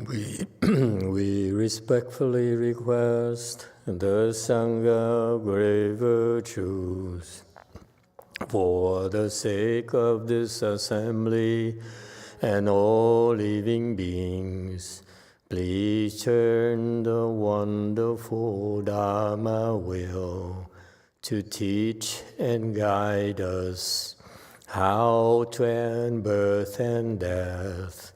We respectfully request the Sangha great virtues for the sake of this assembly and all living beings. Please turn the wonderful Dharma wheel to teach and guide us how to end birth and death,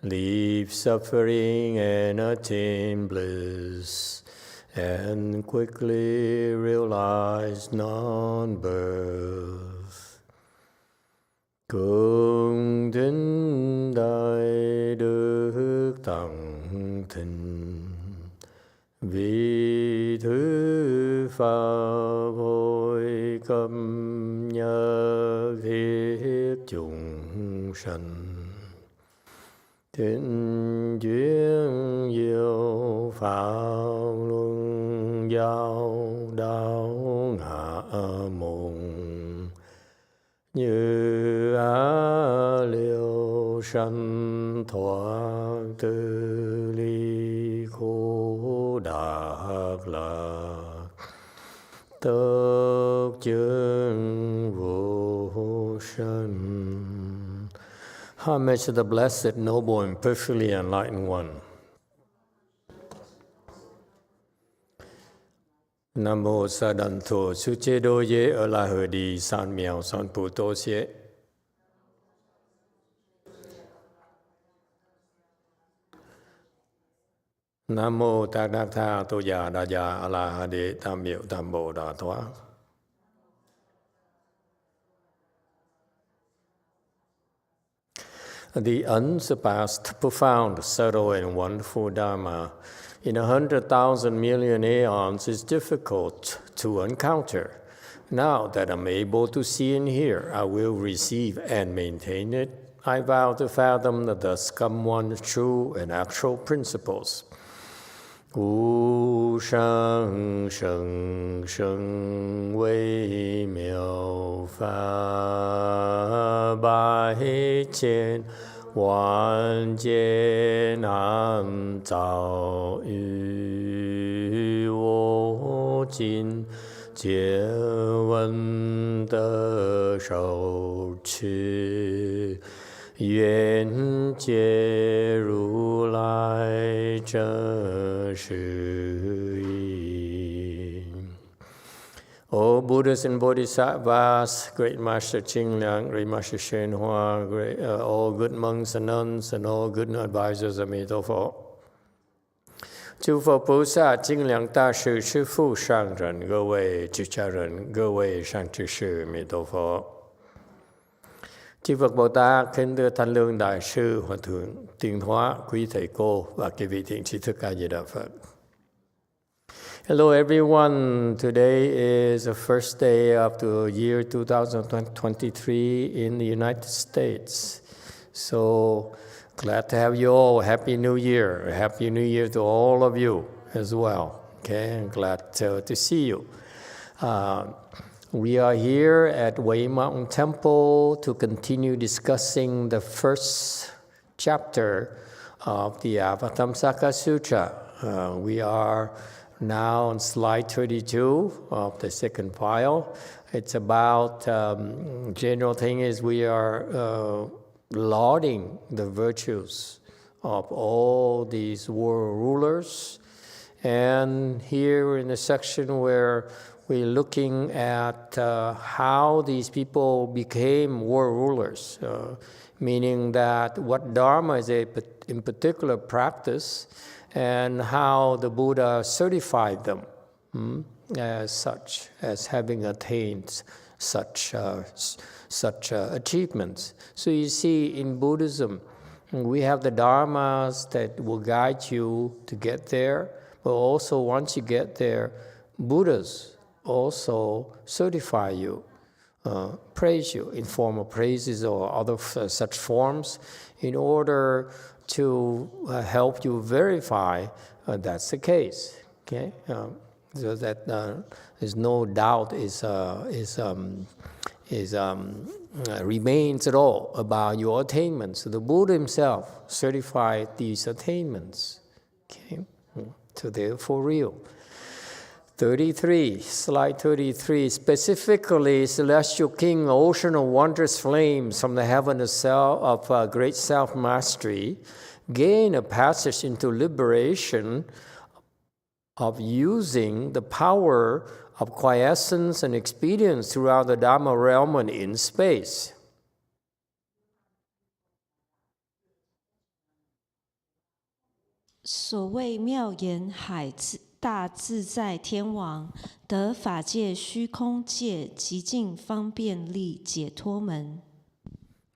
leave suffering and attain bliss, and quickly realize non-birth. Cung thính đại đức tăng thịnh, vì thứ pháp hội cập nhật thiết chúng sanh. Thịnh duyên diệu pháp luân giao đạo ngã môn, như á liêu sanh thoát từ ly khổ đạc lạc, tất chứng vô sanh. Homage to the Blessed, Noble, and Perfectly Enlightened One. Nam mô Sa Đàn Thổ Sư Chế Đô Yế Ở La Hờ Đi San Miao San Pu Tô Xế. Nam mô Tát Đắc Tha Tô Già Đà Già A La Hà Đế Tam Miệu Tam Bồ Đà Thoát. The unsurpassed, profound, subtle, and wonderful Dharma in 100,000 million aeons is difficult to encounter. Now that I'm able to see and hear, I will receive and maintain it. I vow to fathom the thus come one's true and actual principles. Wu sheng sheng sheng wei miao fa bai jian wan jian an zao yu wo jin jie wen de shou qi Yuan Jie Ru Lai Zhe Shi Yi. O Buddhas and Bodhisattvas, Great Master Ching Liang, Great Master YongHua, all good monks and nuns, and all good advisors of Emitofuo. Chư Phật Bồ Sát, Ching Liang Ta Sư, Sư Phụ Sang Rần, Cơ Wei Chư Cha Rần, Cơ Wei Sang Chư Sư, Emitofuo. Chư Phật Bồ Tát, kính thưa Thanh Lương Đại Sư, Hòa Thượng Tiên Hóa, quý thầy cô và quý vị thiện tri thức A Di Đà Phật. Hello everyone. Today is the first day of the year 2023 in the United States. So glad to have you all. Happy New Year. Happy New Year to all of you as well. Okay, I'm glad to see you. We are here at Way Mountain Temple to continue discussing the first chapter of the Avatamsaka Sutra. We are now on slide 32 of the second file. It's about, general thing is we are lauding the virtues of all these world rulers. And here in the section where we're looking at how these people became world rulers, meaning that what Dharma is in particular practice and how the Buddha certified them as such, as having attained such achievements. So you see, in Buddhism, we have the Dharmas that will guide you to get there, but also once you get there, Buddhas also certify you, praise you in form of praises or other such forms in order to help you verify that's the case. Okay, so that there's no doubt is remains at all about your attainments. So the Buddha himself certified these attainments. Okay, so they're for real. 33, slide 33, specifically celestial king, ocean of wondrous flames from the heaven of great self-mastery, gain a passage into liberation of using the power of quiescence and experience throughout the Dharma realm and in space. 所谓妙言海大自在天王，得法界虚空界极尽方便力解脱门。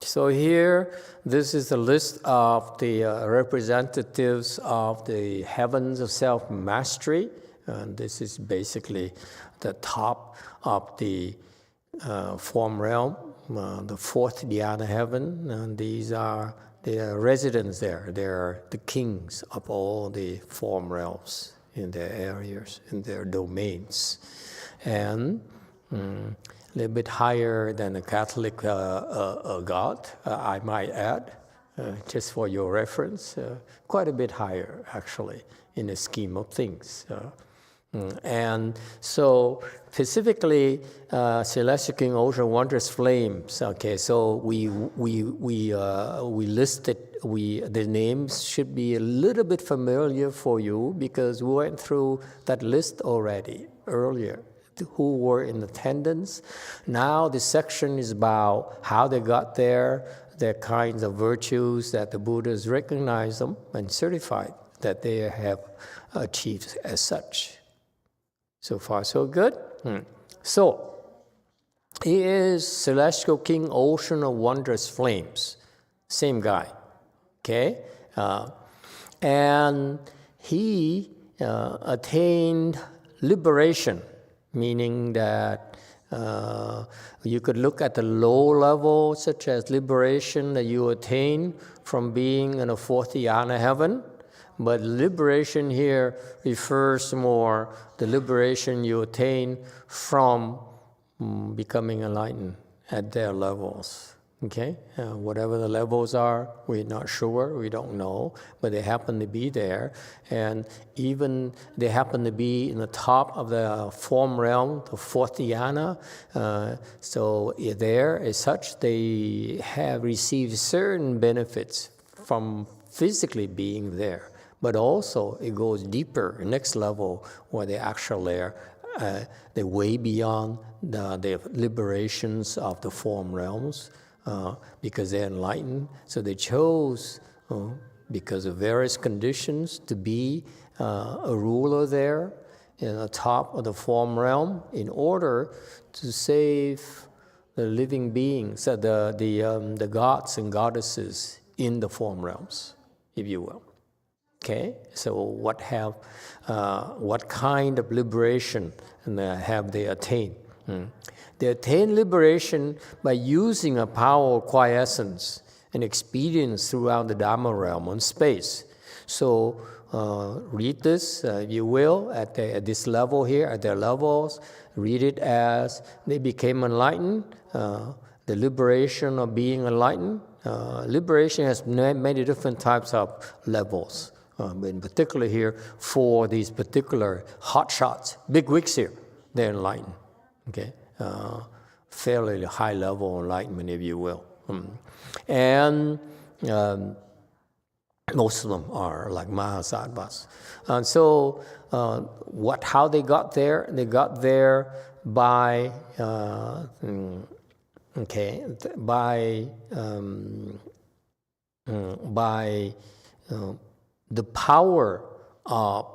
So here, this is a list of the representatives of the heavens of self-mastery. And this is basically the top of the form realm, the fourth dhyana heaven. And these are the residents there. They are the kings of all the form realms in their areas, in their domains. And a little bit higher than a Catholic God, I might add, just for your reference, quite a bit higher, actually, in the scheme of things. And so, specifically, Celestial King Ocean Wondrous Flames. Okay, so we listed. The names should be a little bit familiar for you because we went through that list already earlier. Who were in attendance. Now this section is about how they got there, their kinds of virtues that the Buddhas recognized them and certified that they have achieved as such. So far, so good. So, he is Celestial King, Ocean of Wondrous Flames. Same guy, okay? And he attained liberation, meaning that you could look at the low level, such as liberation that you attain from being in a fourth dhyana heaven. But liberation here refers more the liberation you attain from becoming enlightened at their levels. Okay, whatever the levels are, we're not sure, we don't know, but they happen to be there. And even they happen to be in the top of the form realm, the fourth dhyana. So there, as such, they have received certain benefits from physically being there. But also, it goes deeper, next level, where they actually are they're way beyond the liberations of the form realms. Because they're enlightened, so they chose, because of various conditions, to be a ruler there in the top of the form realm in order to save the living beings, the gods and goddesses in the form realms, if you will. Okay, so what kind of liberation have they attained? They attain liberation by using a power of quiescence and experience throughout the Dharma realm and space. So read this, if you will, at this level here, at their levels. Read it as they became enlightened, the liberation of being enlightened. Liberation has many different types of levels. In particular here, for these particular hot shots, big wigs here, they're enlightened. Okay. Fairly high level enlightenment, if you will. And most of them are like Mahasattvas. And so how they got there? They got there by the power of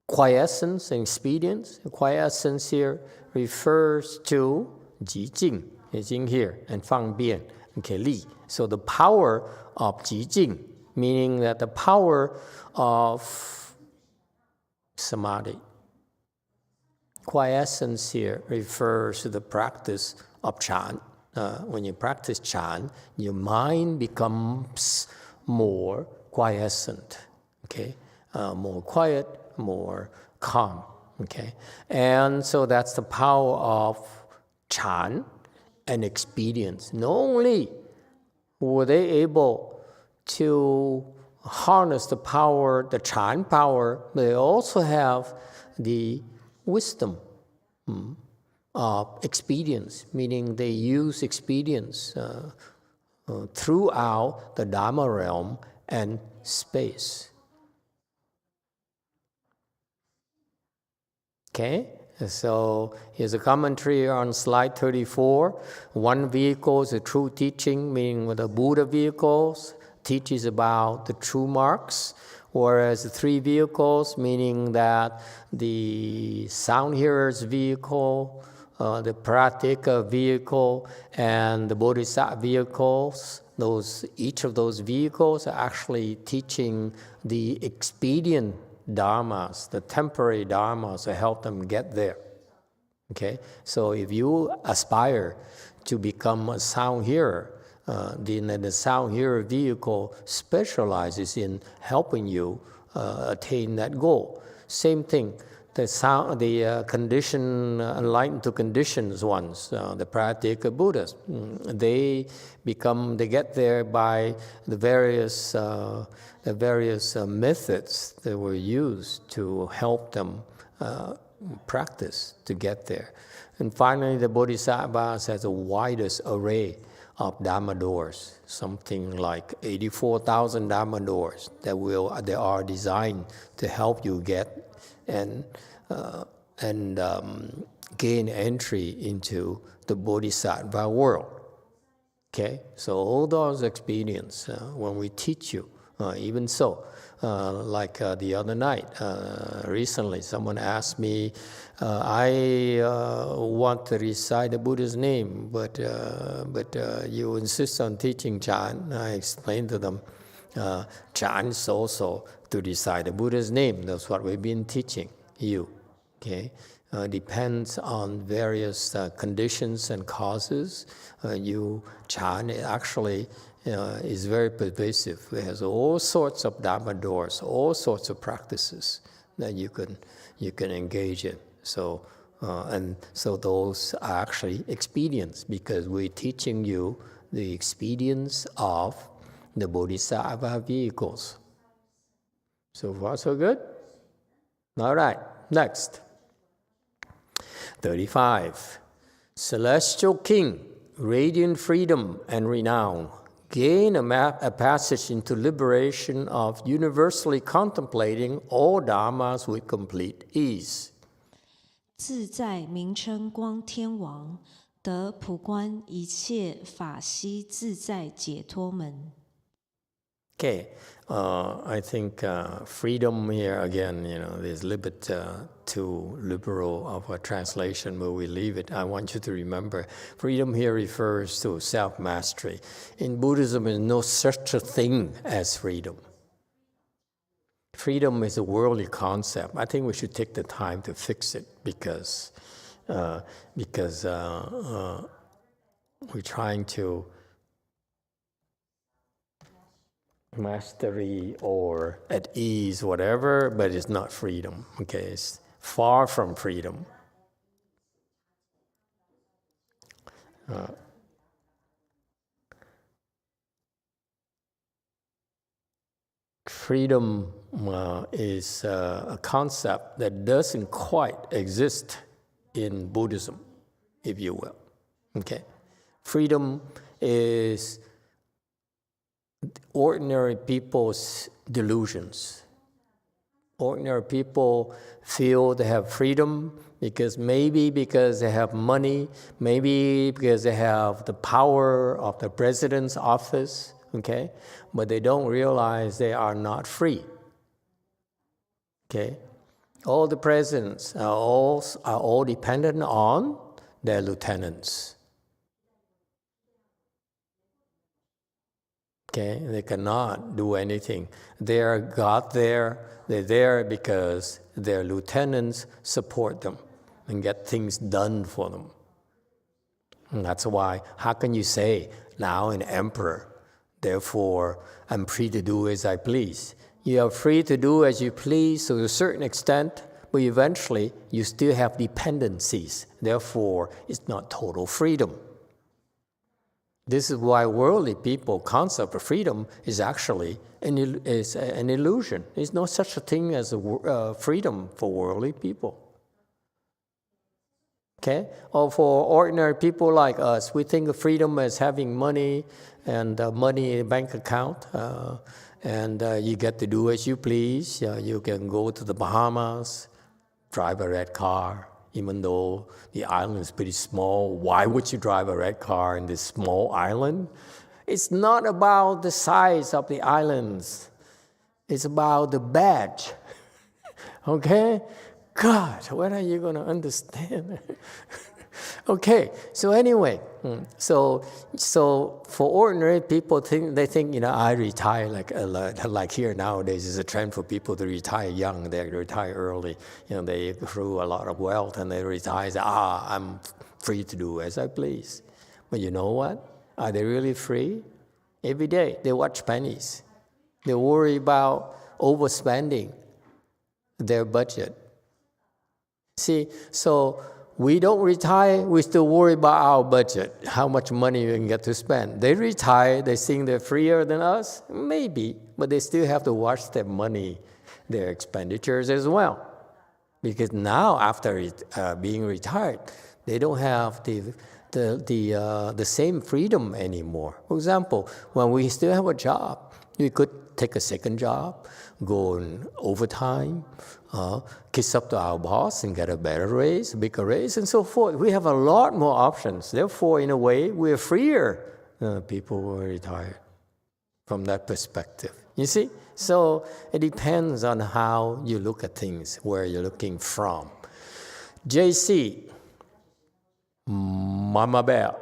quiescence and experience. Quiescence here refers to 寂静, is in here, and 方便, okay, 力. So the power of 寂静, meaning that the power of samadhi. Quiescence here refers to the practice of Chan. When you practice Chan, your mind becomes more quiescent, okay, more quiet, more calm, okay, and so that's the power of Chan and experience. Not only were they able to harness the power, the Chan power, they also have the wisdom of experience, meaning they use experience throughout the Dharma realm and space. Okay, so here's a commentary on slide 34. One vehicle is a true teaching, meaning the Buddha vehicles teaches about the true marks, whereas the three vehicles, meaning that the sound hearer's vehicle, the Pratika vehicle, and the Bodhisattva vehicles, each of those vehicles are actually teaching the expedient dharmas, the temporary dharmas to help them get there. Okay, so if you aspire to become a sound hearer, then the sound hearer vehicle specializes in helping you attain that goal. Same thing, the conditioned, enlightened to conditions ones, the Pratika Buddhas, they get there by the various methods that were used to help them practice to get there. And finally, the Bodhisattvas has the widest array of Dharma doors, something like 84,000 Dharma doors that are designed to help you get and gain entry into the Bodhisattva world. Okay, so all those experience when we teach you, even so, like the other night, recently, someone asked me, I want to recite the Buddha's name, but you insist on teaching Chan. I explained to them, Chan is also to recite the Buddha's name. That's what we've been teaching you. Okay, depends on various conditions and causes. Chan actually is very pervasive. It has all sorts of Dharma doors, all sorts of practices that you can engage in. So those are actually expedience, because we're teaching you the expedience of the Bodhisattva vehicles. So far, so good? All right, next. 35. Celestial King, radiant freedom and renown, gain a passage into liberation of universally contemplating all dharmas with complete ease. 自在名称光天王，得普观一切法悉自在解脱门。 Okay, I think freedom here again, there's a little bit too liberal of a translation, but we leave it. I want you to remember, freedom here refers to self-mastery. In Buddhism, there's no such a thing as freedom. Freedom is a worldly concept. I think we should take the time to fix it because we're trying to mastery or at ease, whatever, but it's not freedom. Okay, it's far from freedom. Freedom is a concept that doesn't quite exist in Buddhism, if you will. Okay, freedom is ordinary people's delusions. Ordinary people feel they have freedom because they have money, maybe because they have the power of the president's office, okay? But they don't realize they are not free, okay? All the presidents are all dependent on their lieutenants. Okay, they cannot do anything. They're there because their lieutenants support them and get things done for them. And that's why, how can you say, now an emperor, therefore I'm free to do as I please? You are free to do as you please to a certain extent, but eventually you still have dependencies. Therefore, it's not total freedom. This is why worldly people concept of freedom is actually an illusion. There's no such a thing as freedom for worldly people. Okay? Or for ordinary people like us, we think of freedom as having money and money in a bank account, and you get to do as you please. You can go to the Bahamas, drive a red car, even though the island is pretty small. Why would you drive a red car in this small island? It's not about the size of the islands. It's about the badge. Okay? God, when are you going to understand? Okay, so anyway, so for ordinary people, they think, I retire like here nowadays is a trend for people to retire young. They retire early. They accrue a lot of wealth and they retire. I'm free to do as I please. But you know what? Are they really free? Every day they watch pennies. They worry about overspending their budget. See, so we don't retire, we still worry about our budget, how much money we can get to spend. They retire, they think they're freer than us? Maybe, but they still have to watch their money, their expenditures as well. Because now, after being retired, they don't have the same freedom anymore. For example, when we still have a job, we could take a second job, go on overtime, kiss up to our boss and get a better raise, a bigger raise, and so forth. We have a lot more options. Therefore, in a way, we're freer than people who are retired from that perspective. You see? So it depends on how you look at things, where you're looking from. JC, Mama Bear.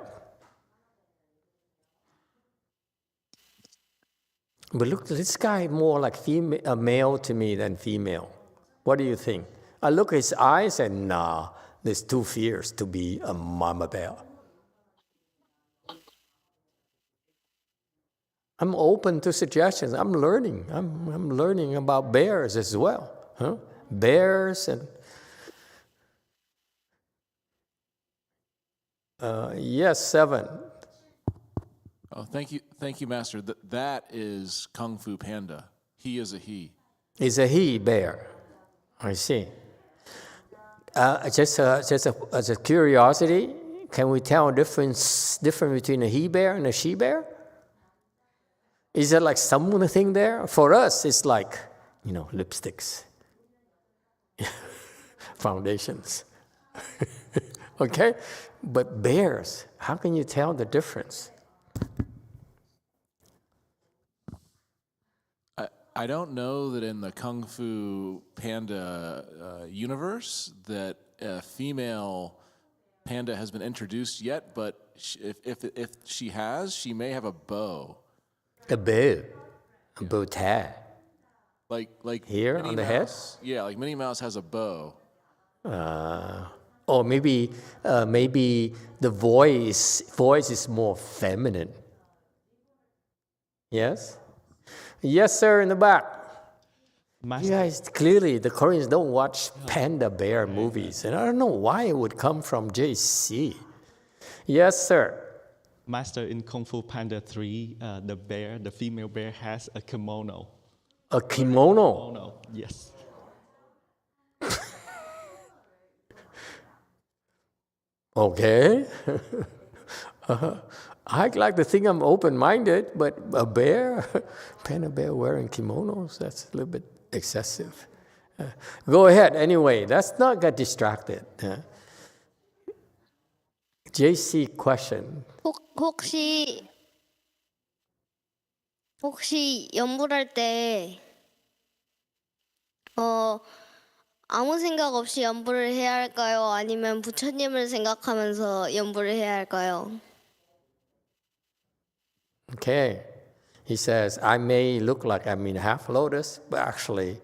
But look, this guy more like male to me than female. What do you think? I look at his eyes and nah, there's too fierce to be a mama bear. I'm open to suggestions. I'm learning. I'm learning about bears as well. Bears and yes, 7. Oh, thank you, Master. That is Kung Fu Panda. He is a he. It's a he bear. I see. Just as a curiosity, can we tell a difference between a he bear and a she bear? Is there like something there? For us, it's like, lipsticks, foundations. Okay? But bears, how can you tell the difference? I don't know that in the Kung Fu Panda universe that a female panda has been introduced yet, but if she has, she may have a bow. A bow? A bow tie? Like here Minnie on the Mouse. head? Yeah, like Minnie Mouse has a bow. Or maybe the voice is more feminine. Yes? Yes, sir, in the back. You guys, clearly, the Koreans don't watch panda bear movies. And I don't know why it would come from JC. Yes, sir. Master, in Kung Fu Panda 3, the female bear has a kimono. A kimono? Kimono, yes. Okay. I like to think I'm open-minded, but a bear, panda bear wearing kimonos, that's a little bit excessive. Go ahead, anyway, let's not get distracted. JC question. 혹시 연불할 때 아무 생각 없이 연불을 해야 할까요? 아니면 부처님을 생각하면서 연불을 해야 할까요? Okay. He says, I may look like I'm in half lotus, but actually,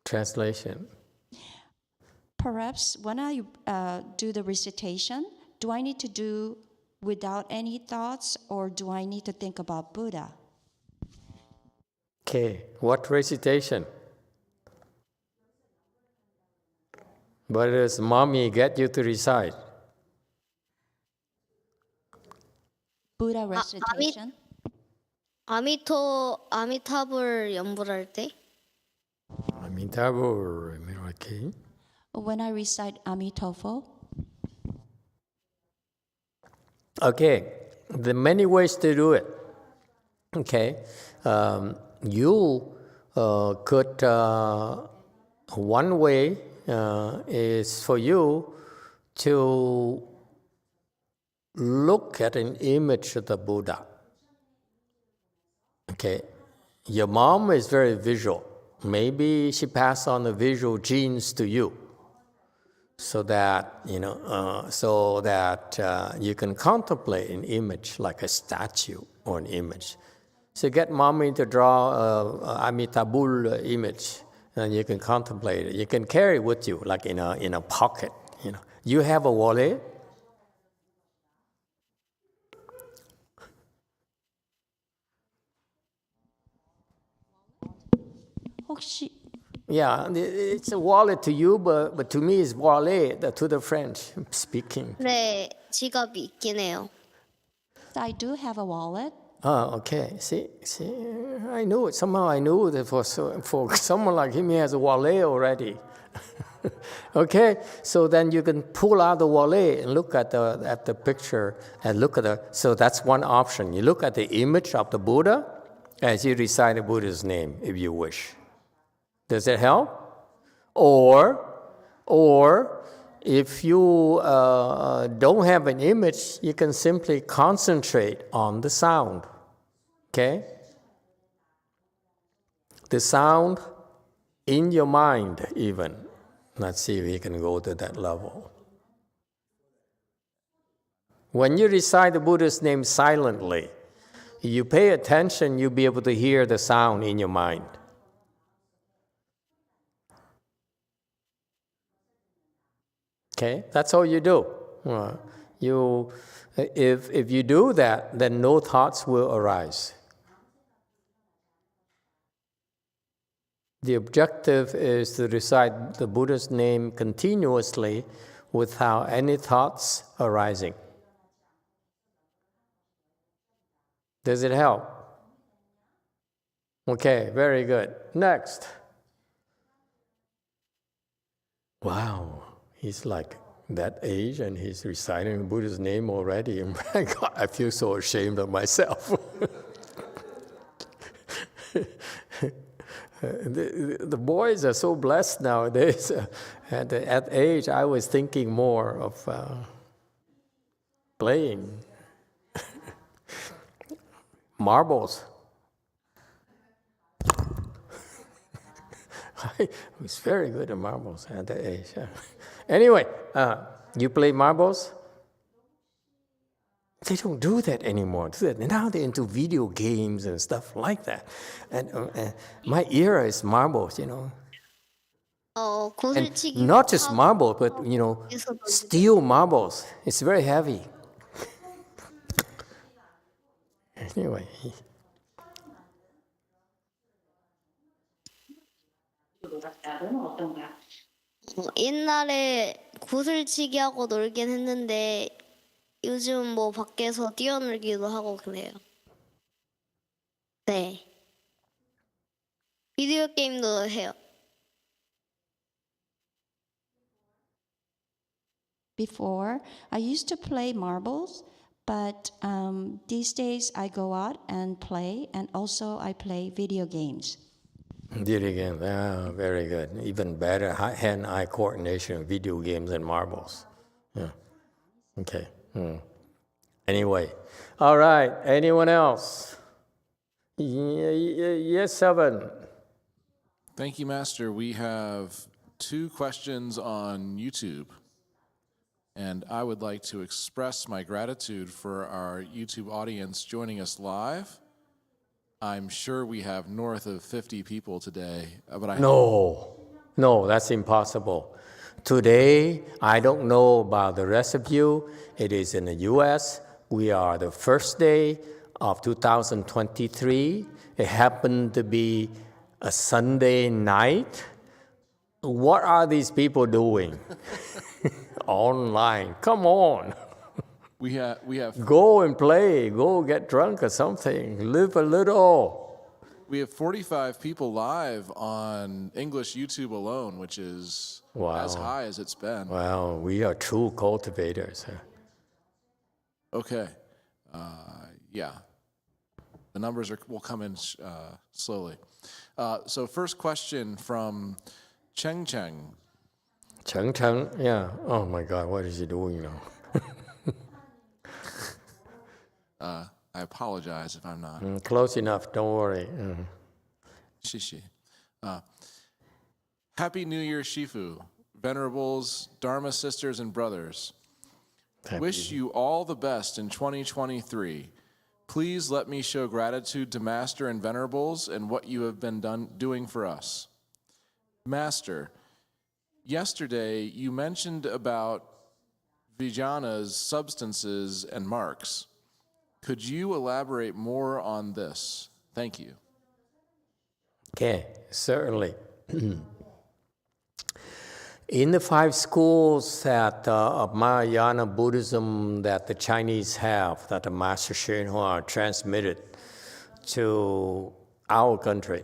translation. Perhaps when I do the recitation, do I need to do without any thoughts, or do I need to think about Buddha? Okay, what recitation? What does mommy get you to recite? Buddha recitation. 아미타불 연불 할 때? Amitabha, okay. When I recite Emitofuo. Okay, there are many ways to do it. Okay, you could, one way is for you to look at an image of the Buddha. Okay, your mom is very visual. Maybe she passed on the visual genes to you, so that you can contemplate an image like a statue or an image. So get mommy to draw Amitabha image, and you can contemplate it. You can carry it with you, like in a pocket. You have a wallet. 혹시 Yeah, it's a wallet to you, but to me it's wallet to the French speaking. 네, 지갑이 있긴 해요. I do have a wallet. Oh, okay. See, I knew it. Somehow I knew that for someone like him, he has a wallet already. Okay, so then you can pull out the wallet and look at the picture and look at so that's one option. You look at the image of the Buddha as you recite the Buddha's name, if you wish. Does it help? Or if you don't have an image, you can simply concentrate on the sound. Okay? The sound in your mind, even. Let's see if we can go to that level. When you recite the Buddha's name silently, you pay attention, you'll be able to hear the sound in your mind. Okay, that's all you do. If you do that, then no thoughts will arise. The objective is to recite the Buddha's name continuously without any thoughts arising. Does it help? Okay, very good. Next. Wow. He's like that age and he's reciting the Buddha's name already. And God, I feel so ashamed of myself. The boys are so blessed nowadays. At that age, I was thinking more of playing marbles. I was very good at marbles at that age. Anyway, you play marbles? They don't do that anymore. Now they're into video games and stuff like that. And my era is marbles, And 구슬치기. not just marble, but, steel marbles. It's very heavy. Anyway. 옛날에 구슬치기 하고 놀긴 했는데 요즘 뭐 밖에서 뛰어놀기도 하고 그래요. 네. 비디오 게임도 해요. Before, I used to play marbles, but these days I go out and play, and also I play video games. Video games, very good. Even better, hand-eye coordination, video games and marbles. Yeah. Okay. Anyway, all right. Anyone else? Yes, Seven. Thank you, Master. We have 2 questions on YouTube. And I would like to express my gratitude for our YouTube audience joining us live. I'm sure we have north of 50 people today. But No, that's impossible. Today, I don't know about the rest of you. It is in the U.S. We are the first day of 2023. It happened to be a Sunday night. What are these people doing? Online. Come on. We have Go and play. Go get drunk or something. Live a little. We have 45 people live on English YouTube alone, which is Wow. as high as it's been. Wow, we are true cultivators. Okay. Yeah. The numbers will come in slowly. So first question from Cheng Cheng. Cheng Cheng, yeah. Oh my God, what is he doing now? I apologize if I'm not. Close enough, don't worry. Shishi. Happy New Year, Shifu. Venerables, Dharma sisters and brothers. Wish you all the best in 2023. Please let me show gratitude to Master and Venerables and what you have been doing for us. Master, yesterday you mentioned about Vijnana's substances and marks. Could you elaborate more on this? Thank you. Okay, certainly. In the 5 schools that of Mahayana Buddhism that the Chinese have, that the Master Hsuan Hua transmitted to our country,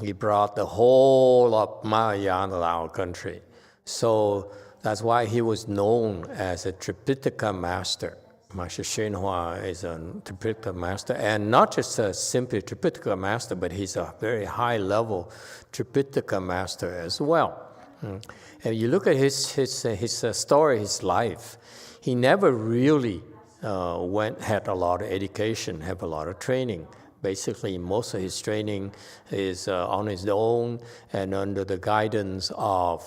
he brought the whole of Mahayana to our country. So that's why he was known as a Tripitaka master. Master Hsuan Hua is a Tripitaka master, and not just a simply Tripitaka master, but he's a very high-level Tripitaka master as well. And you look at his story, his life, he never really had a lot of education, have a lot of training. Basically, most of his training is on his own and under the guidance of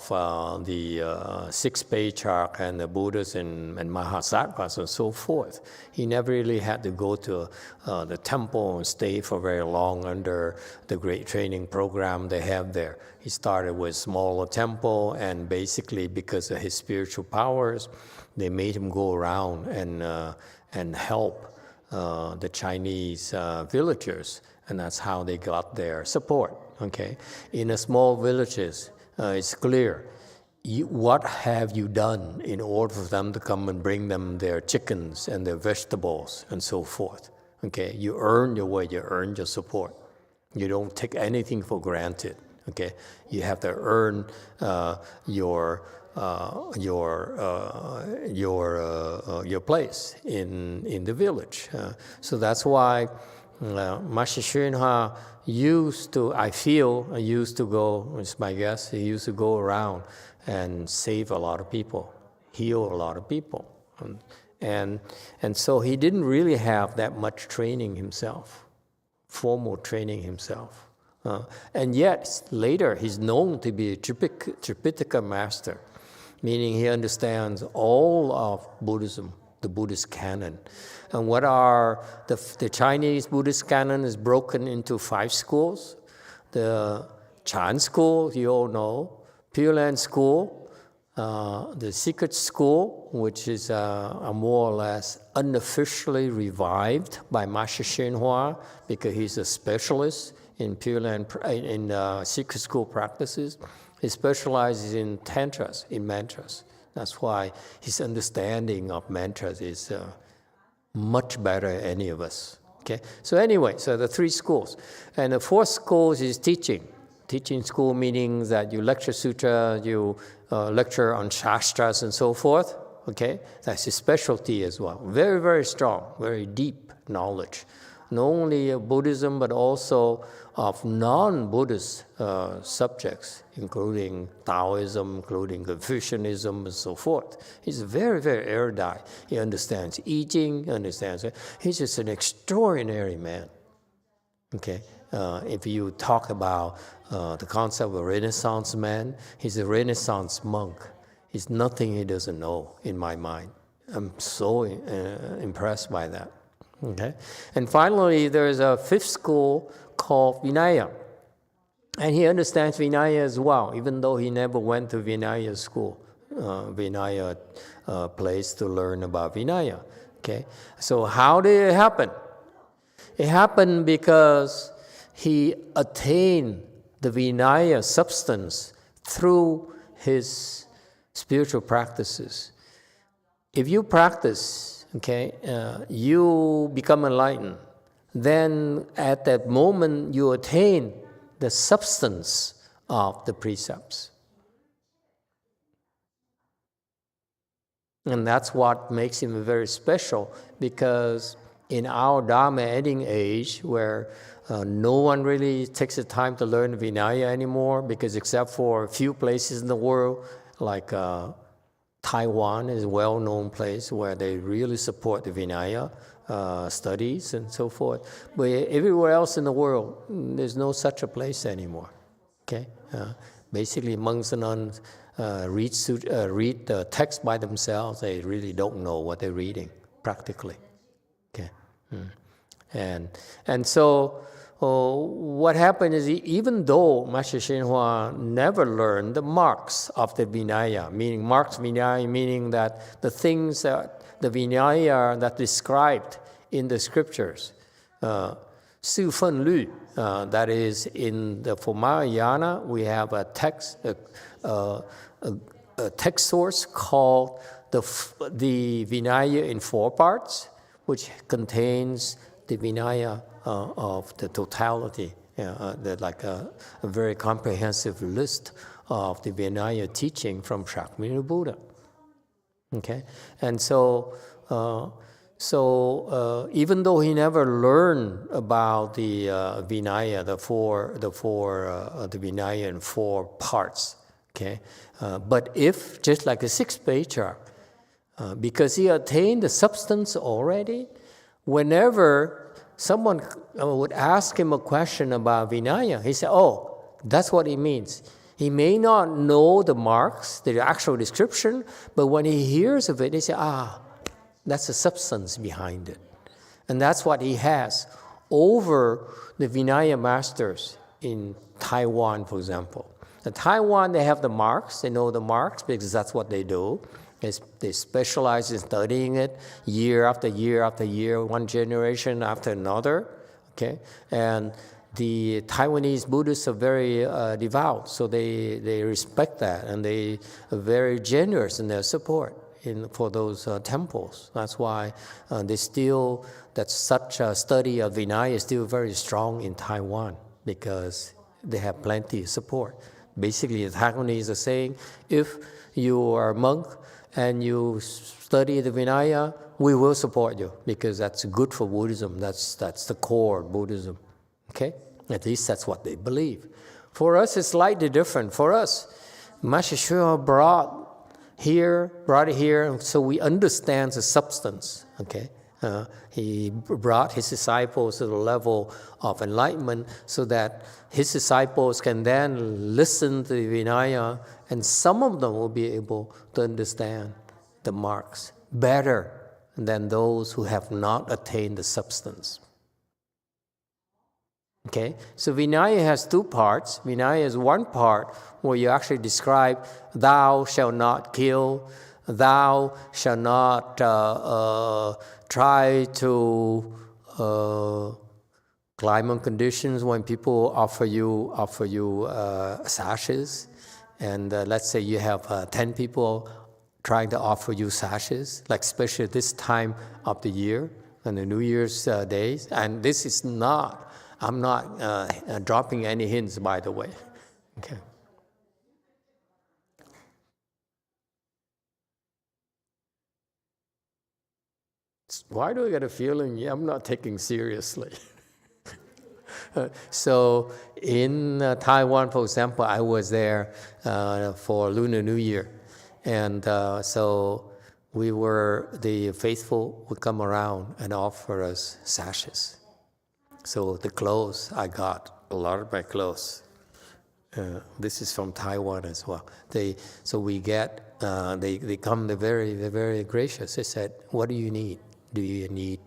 the 6 patriarchs and the Buddhas and Mahasattvas and so forth. He never really had to go to the temple and stay for very long under the great training program they have there. He started with smaller temple, and basically because of his spiritual powers, they made him go around and help the Chinese villagers, and that's how they got their support. Okay, in the small villages, it's clear. What have you done in order for them to come and bring them their chickens and their vegetables and so forth? Okay, you earn your way, you earn your support. You don't take anything for granted. Okay, you have to earn your place in the village. So that's why Master Hsuan Hua used to go, it's my guess, he used to go around and save a lot of people, heal a lot of people. And so he didn't really have that much training himself, formal training himself. And yet, later, he's known to be a Tripitaka master, meaning he understands all of Buddhism, the Buddhist canon. And what are the Chinese Buddhist canon is broken into 5 schools. The Chan school, you all know, Pure Land school, the Secret school, which is a more or less unofficially revived by Master Hsuan Hua because he's a specialist in Pure Land, in Secret school practices. He specializes in tantras, in mantras. That's why his understanding of mantras is much better than any of us. Okay. So anyway, so the 3 schools. And the 4th school is teaching. Teaching school meaning that you lecture sutra, you lecture on shastras and so forth. Okay. That's his specialty as well. Very, very strong, very deep knowledge. Not only of Buddhism, but also of non-Buddhist subjects, including Taoism, including Confucianism, and so forth. He's very, very erudite. He understands I Ching, understands it. He's just an extraordinary man. Okay, if you talk about the concept of a Renaissance man, he's a Renaissance monk. He's nothing he doesn't know, in my mind. I'm so impressed by that. Okay, and finally, there's a 5th school called Vinaya, and he understands Vinaya as well, even though he never went to Vinaya school, Vinaya place to learn about Vinaya. Okay, so how did it happen? It happened because he attained the Vinaya substance through his spiritual practices. If you practice, you become enlightened. Then at that moment you attain the substance of the precepts. And that's what makes him very special, because in our Dharma ending age, where no one really takes the time to learn Vinaya anymore, because except for a few places in the world, like Taiwan is a well-known place where they really support the Vinaya studies and so forth. But everywhere else in the world, there's no such a place anymore. Basically, monks and nuns read the text by themselves. They really don't know what they're reading, practically. And so what happened is, even though Master Hsuan never learned the marks of the Vinaya, meaning marks Vinaya, meaning that the things that the Vinaya that described in the scriptures, Su Fen Lu, that is in the for Mahayana, we have a text, a text source called the Vinaya in 4 parts, which contains the Vinaya of the totality, like a very comprehensive list of the Vinaya teaching from Shakyamuni Buddha. And so, even though he never learned about the Vinaya, the Vinaya in 4 parts, but if, just like the 6th patriarch, because he attained the substance already, whenever someone would ask him a question about Vinaya, he said, oh, that's what it means. He may not know the marks, the actual description, but when he hears of it, he says, that's the substance behind it. And that's what he has over the Vinaya masters in Taiwan, for example. In Taiwan, they have the marks. They know the marks because that's what they do. They specialize in studying it year after year after year, one generation after another. And the Taiwanese Buddhists are very devout, so they respect that, and they are very generous in their support for those temples. That's why such a study of Vinaya is still very strong in Taiwan, because they have plenty of support. Basically, the Taiwanese are saying, if you are a monk and you study the Vinaya, we will support you, because that's good for Buddhism. That's the core of Buddhism. At least that's what they believe. For us, it's slightly different. For us, Master Hsuan brought it here, so we understand the substance. He brought his disciples to the level of enlightenment, so that his disciples can then listen to the Vinaya, and some of them will be able to understand the marks better than those who have not attained the substance. So Vinaya has 2 parts. Vinaya is one part where you actually describe, thou shalt not kill, thou shalt not try to climb on conditions when people offer you sashes. And let's say you have 10 people trying to offer you sashes, like especially this time of the year, on the New Year's days. And this is not, I'm not dropping any hints, by the way. Why do I get a feeling I'm not taking seriously? So in Taiwan, for example, I was there for Lunar New Year. And so the faithful would come around and offer us sashes. So the clothes, I got a lot of my clothes. This is from Taiwan as well. They come, they're very, very gracious. They said, what do you need? Do you need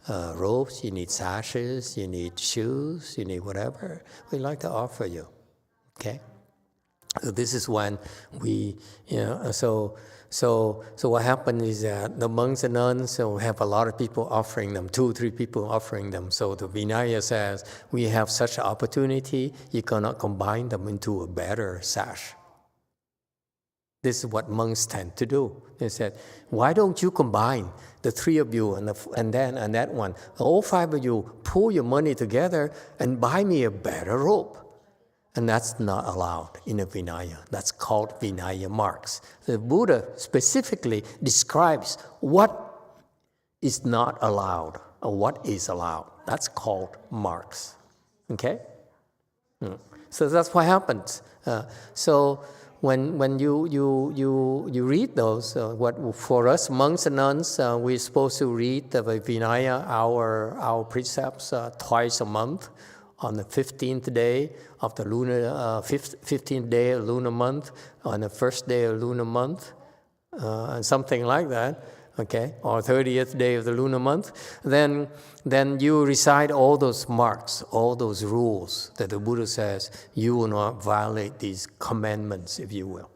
robes? You need sashes? You need shoes? You need whatever? We'd like to offer you. So this is when we, so what happened is that the monks and nuns have a lot of people offering them, 2 or 3 people offering them. So the Vinaya says, we have such an opportunity, you cannot combine them into a better sash. This is what monks tend to do. They said, why don't you combine the 3 of you and that one? All 5 of you pull your money together and buy me a better robe. And that's not allowed in a Vinaya. That's called Vinaya marks. The Buddha specifically describes what is not allowed or what is allowed. That's called marks. Okay? So that's what happens. So when you read those, what for us monks and nuns, we're supposed to read the Vinaya, our precepts, twice a month, on the 15th day of the lunar, 15th day of lunar month, on the first day of lunar month, and something like that, okay, or 30th day of the lunar month. Then you recite all those marks, all those rules that the Buddha says you will not violate these commandments, if you will.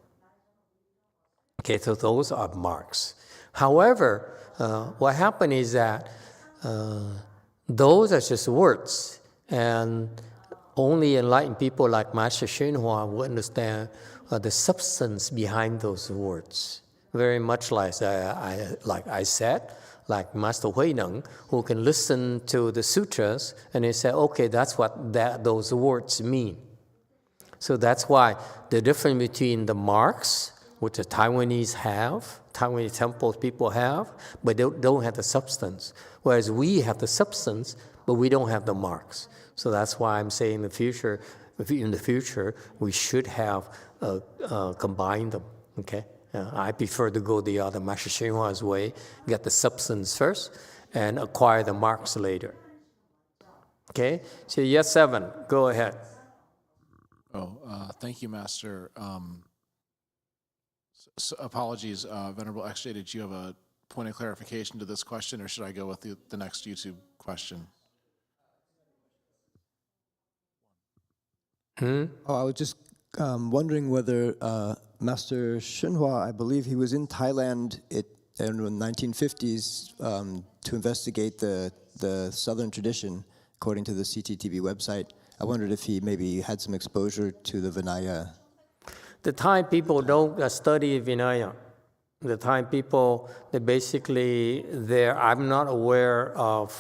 Okay, so those are marks. However, what happened is that those are just words. And only enlightened people like Master YongHua will understand the substance behind those words. Very much like I said, like Master Huineng, who can listen to the sutras and they say, okay, that's what those words mean. So that's why the difference between the marks, which the Taiwanese temple people have, but they don't have the substance. Whereas we have the substance, but we don't have the marks. So that's why I'm saying in the future, we should have combined them, okay? I prefer to go the other Master YongHua's way, get the substance first, and acquire the marks later. Okay? So yes, 7, go ahead. Thank you, Master. So apologies, Venerable XJ, did you have a point of clarification to this question, or should I go with the next YouTube question? I was just wondering whether Master YongHua, I believe he was in Thailand in the 1950s to investigate the Southern tradition, according to the CTTV website. I wondered if he maybe had some exposure to the Vinaya. The Thai people don't study Vinaya. The Thai people, they basically, I'm not aware of,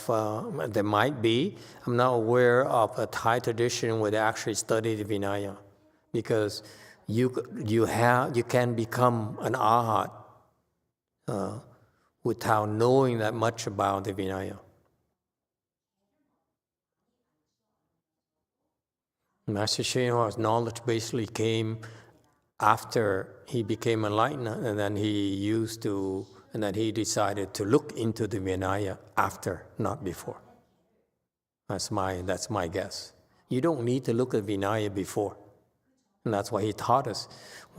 there might be, I'm not aware of a Thai tradition where they actually study the Vinaya. Because you can become an arhat without knowing that much about the Vinaya. Master YongHua's knowledge basically came after he became enlightened, and then he decided to look into the Vinaya after, not before. That's my guess. You don't need to look at Vinaya before. And that's why he taught us.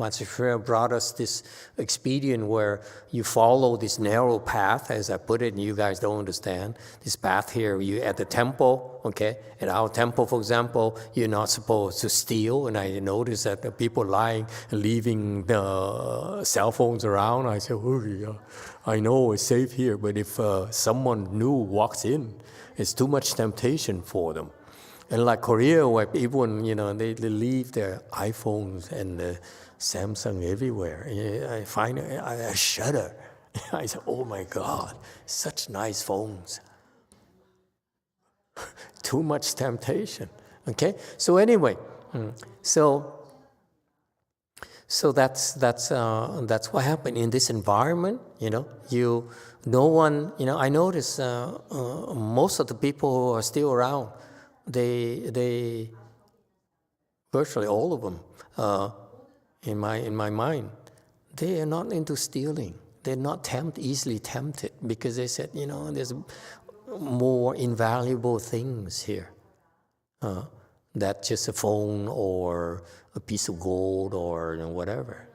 Master YongHua brought us this expedient where you follow this narrow path, as I put it, and you guys don't understand. This path here, you at the temple, okay? At our temple, for example, you're not supposed to steal. And I noticed that the people lying, leaving the cell phones around. I said, oh, yeah, I know it's safe here, but if someone new walks in, it's too much temptation for them. And like Korea, where people, they leave their iPhones and Samsung everywhere. I find I shudder. I say, oh my God, such nice phones. Too much temptation. Okay. So anyway, so that's what happened in this environment. No one. I notice most of the people who are still around. They virtually all of them, in my mind, they are not into stealing. They're not easily tempted because they said, there's more invaluable things here. That just a phone or a piece of gold or whatever.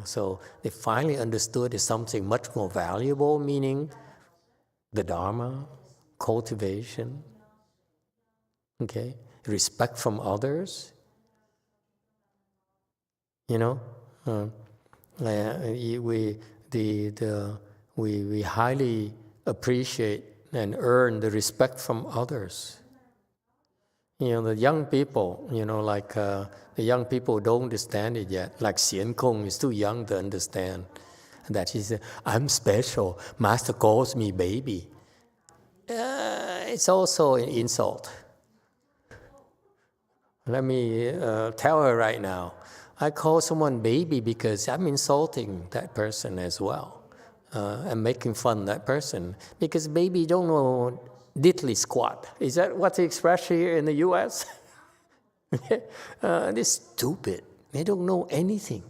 So they finally understood there's something much more valuable, meaning the Dharma, cultivation. Okay, respect from others, You know, we highly appreciate and earn the respect from others. The young people, the young people don't understand it yet. Like Xian Kong is too young to understand that he said, I'm special. Master calls me baby. It's also an insult. Let me tell her right now. I call someone baby because I'm insulting that person as well. And making fun of that person. Because baby don't know diddly squat. Is that what's the expression here in the U.S.? They're stupid. They don't know anything.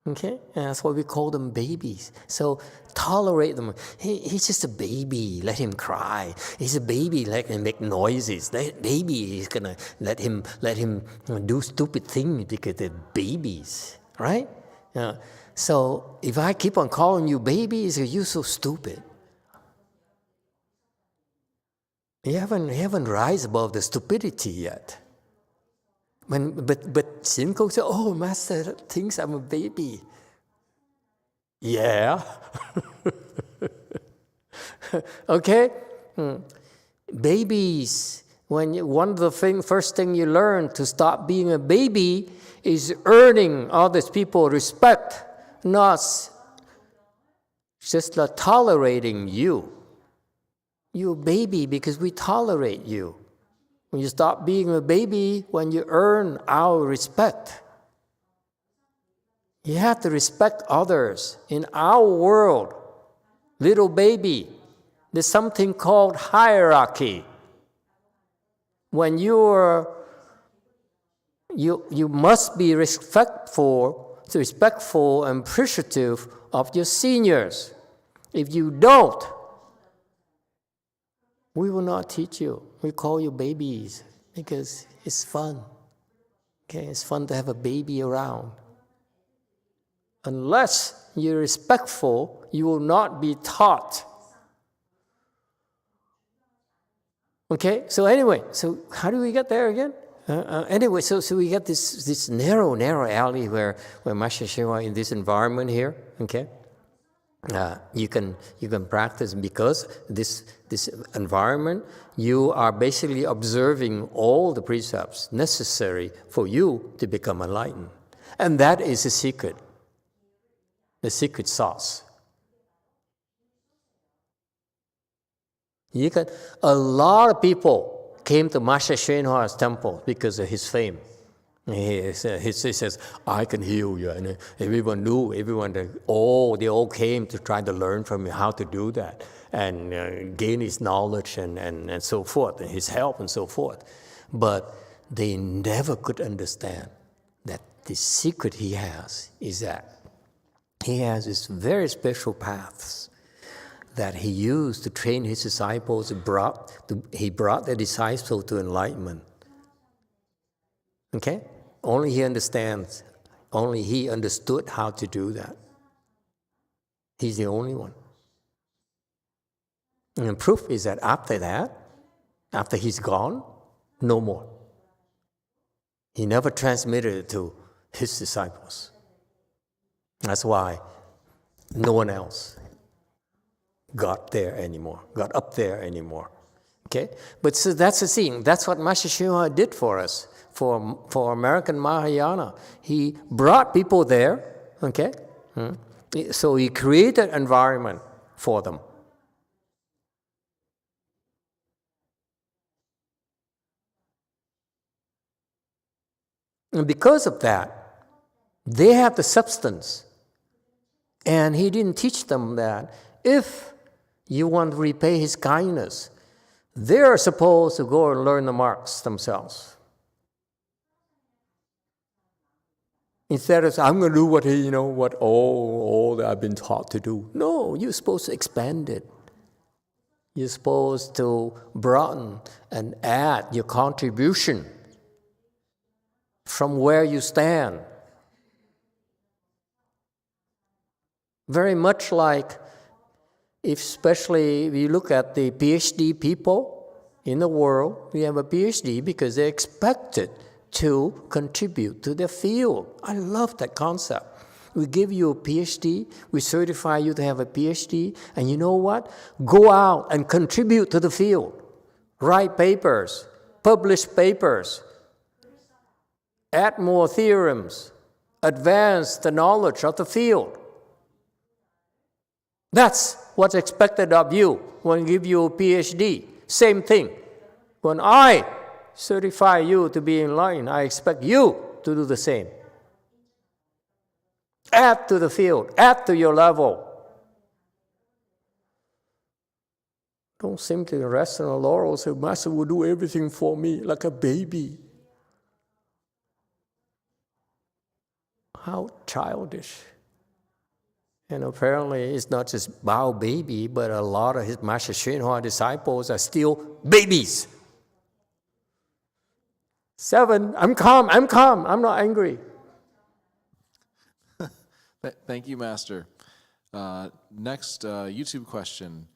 Okay? And that's why we call them babies. So tolerate them. He's just a baby. Let him cry. He's a baby. Let him make noises. Baby is gonna let him do stupid things because they're babies, right? So if I keep on calling you babies, you're so stupid. You haven't rise above the stupidity yet. But Shin Kong said, "Oh, Master thinks I'm a baby." Yeah. Okay. Babies. One of the first thing you learn to stop being a baby is earning others people's respect, not just tolerating you. You're a baby because we tolerate you. When you stop being a baby, when you earn our respect. You have to respect others. In our world, little baby, there's something called hierarchy. When you must be respectful and appreciative of your seniors. If you don't, we will not teach you. We call you babies because it's fun. Okay, it's fun to have a baby around. Unless you're respectful, you will not be taught. Okay, so anyway, so how do we get there again? Anyway, so we get this narrow alley where Master Shiva in this environment here. Okay, you can practice because this environment you are basically observing all the precepts necessary for you to become enlightened, and that is the secret sauce. A lot of people came to Master Shenhua's temple because of his fame. He says, I can heal you. And everyone knew, they all came to try to learn from him how to do that and gain his knowledge and so forth, and his help and so forth. But they never could understand that the secret he has is that he has these very special paths that he used to train his disciples. He brought the disciples to enlightenment. Okay? Only he understands. Only he understood how to do that. He's the only one. And the proof is that after he's gone, no more. He never transmitted it to his disciples. That's why no one else got up there anymore. Okay? But so that's the thing. That's what Master Shenhua did for us, for American Mahayana. He brought people there, okay? So he created an environment for them. And because of that, they have the substance. And he didn't teach them that if you want to repay his kindness, they're supposed to go and learn the marks themselves. Instead of, I'm going to do what all that I've been taught to do. No, you're supposed to expand it. You're supposed to broaden and add your contribution from where you stand. Very much like, especially if you look at the PhD people in the world, we have a PhD because they're expected to contribute to the field. I love that concept. We give you a PhD, we certify you to have a PhD, and you know what? Go out and contribute to the field. Write papers, publish papers, add more theorems, advance the knowledge of the field. That's what's expected of you when we give you a PhD. Same thing. When I certify you to be enlightened, I expect you to do the same. Add to the field, add to your level. Don't simply rest on the laurels and say, Master will do everything for me like a baby. How childish. And apparently it's not just Bao baby, but a lot of his Master XXXhua disciples are still babies. 7, I'm calm, I'm not angry. Thank you, Master. Next YouTube question.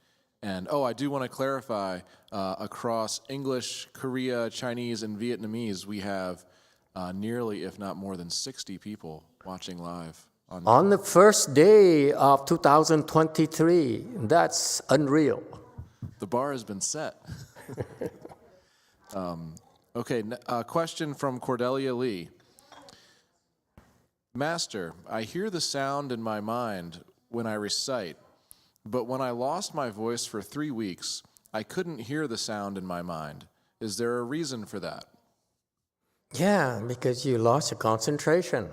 And I do want to clarify, across English, Korea, Chinese, and Vietnamese, we have nearly, if not more than 60 people watching live. On the first day of 2023, that's unreal. The bar has been set. Okay, a question from Cordelia Lee. Master, I hear the sound in my mind when I recite, but when I lost my voice for 3 weeks, I couldn't hear the sound in my mind. Is there a reason for that? Yeah, because you lost your concentration.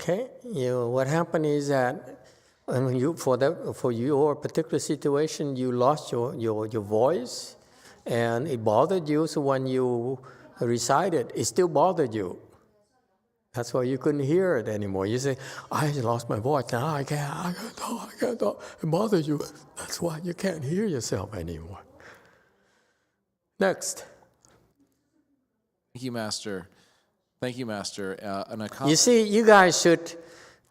Okay, what happened is that when for your particular situation, you lost your voice, and it bothered you. So when you recited, it still bothered you. That's why you couldn't hear it anymore. You say, I lost my voice, now I can't talk. It bothers you. That's why you can't hear yourself anymore. Next. Thank you, Master. You see, you guys should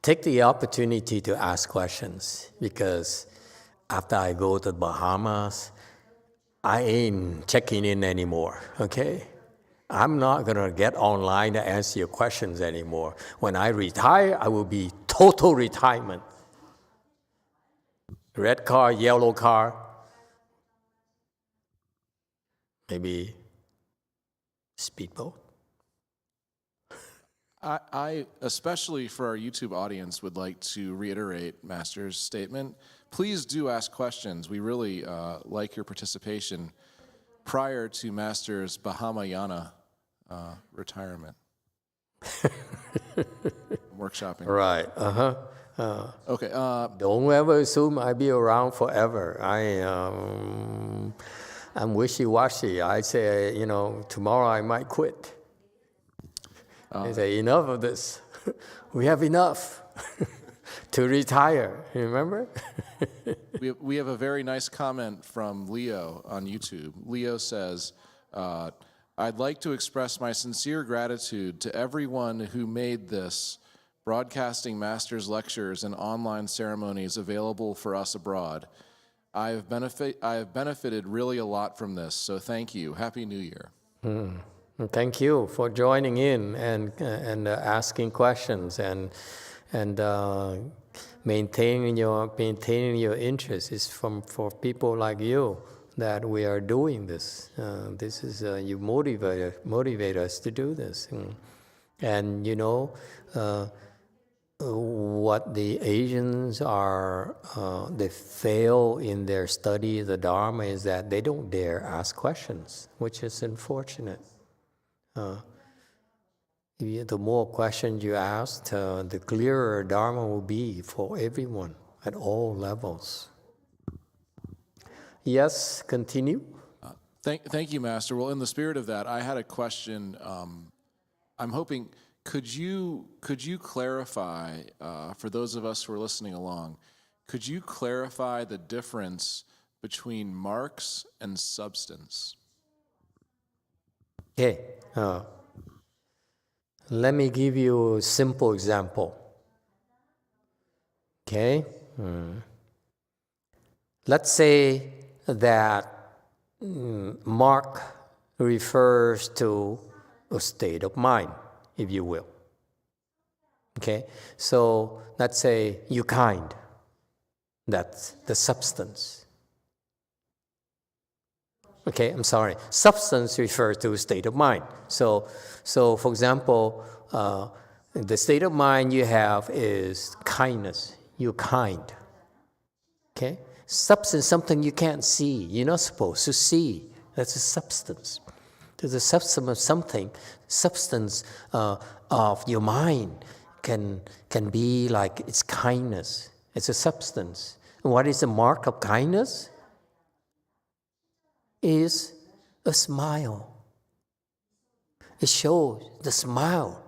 take the opportunity to ask questions, because after I go to the Bahamas, I ain't checking in anymore, okay? I'm not going to get online to answer your questions anymore. When I retire, I will be total retirement. Red car, yellow car, maybe speedboat. I, especially for our YouTube audience, would like to reiterate Master's statement. Please do ask questions. We really like your participation prior to Master's Bahamayana retirement. Workshopping. Right, Okay. Don't ever assume I'll be around forever. I'm wishy-washy. I say, tomorrow I might quit. I say, enough of this. We have enough to retire. You remember? We have a very nice comment from Leo on YouTube. Leo says, I'd like to express my sincere gratitude to everyone who made this broadcasting Master's lectures and online ceremonies available for us abroad. I have benefited really a lot from this, so thank you. Happy New Year. Thank you for joining in and asking questions and maintaining your interest. It's for people like you that we are doing this. This is you motivate us to do this, and what the Asians are, they fail in their study of the Dharma is that they don't dare ask questions, which is unfortunate. The more questions you ask, the clearer Dharma will be for everyone at all levels. Yes, continue. Thank you, Master. Well, in the spirit of that, I had a question. I'm hoping, could you clarify, for those of us who are listening along, could you clarify the difference between marks and substance? Okay. Let me give you a simple example. Okay? Let's say that mark refers to a state of mind, if you will. Okay, so let's say you're kind. That's the substance. Okay, I'm sorry. Substance refers to a state of mind. So for example, the state of mind you have is kindness. You're kind. Okay? Substance, something you can't see. You're not supposed to see. That's a substance. There's a substance of something. Substance of your mind can be like it's kindness. It's a substance. And what is the mark of kindness? Is a smile. It shows the smile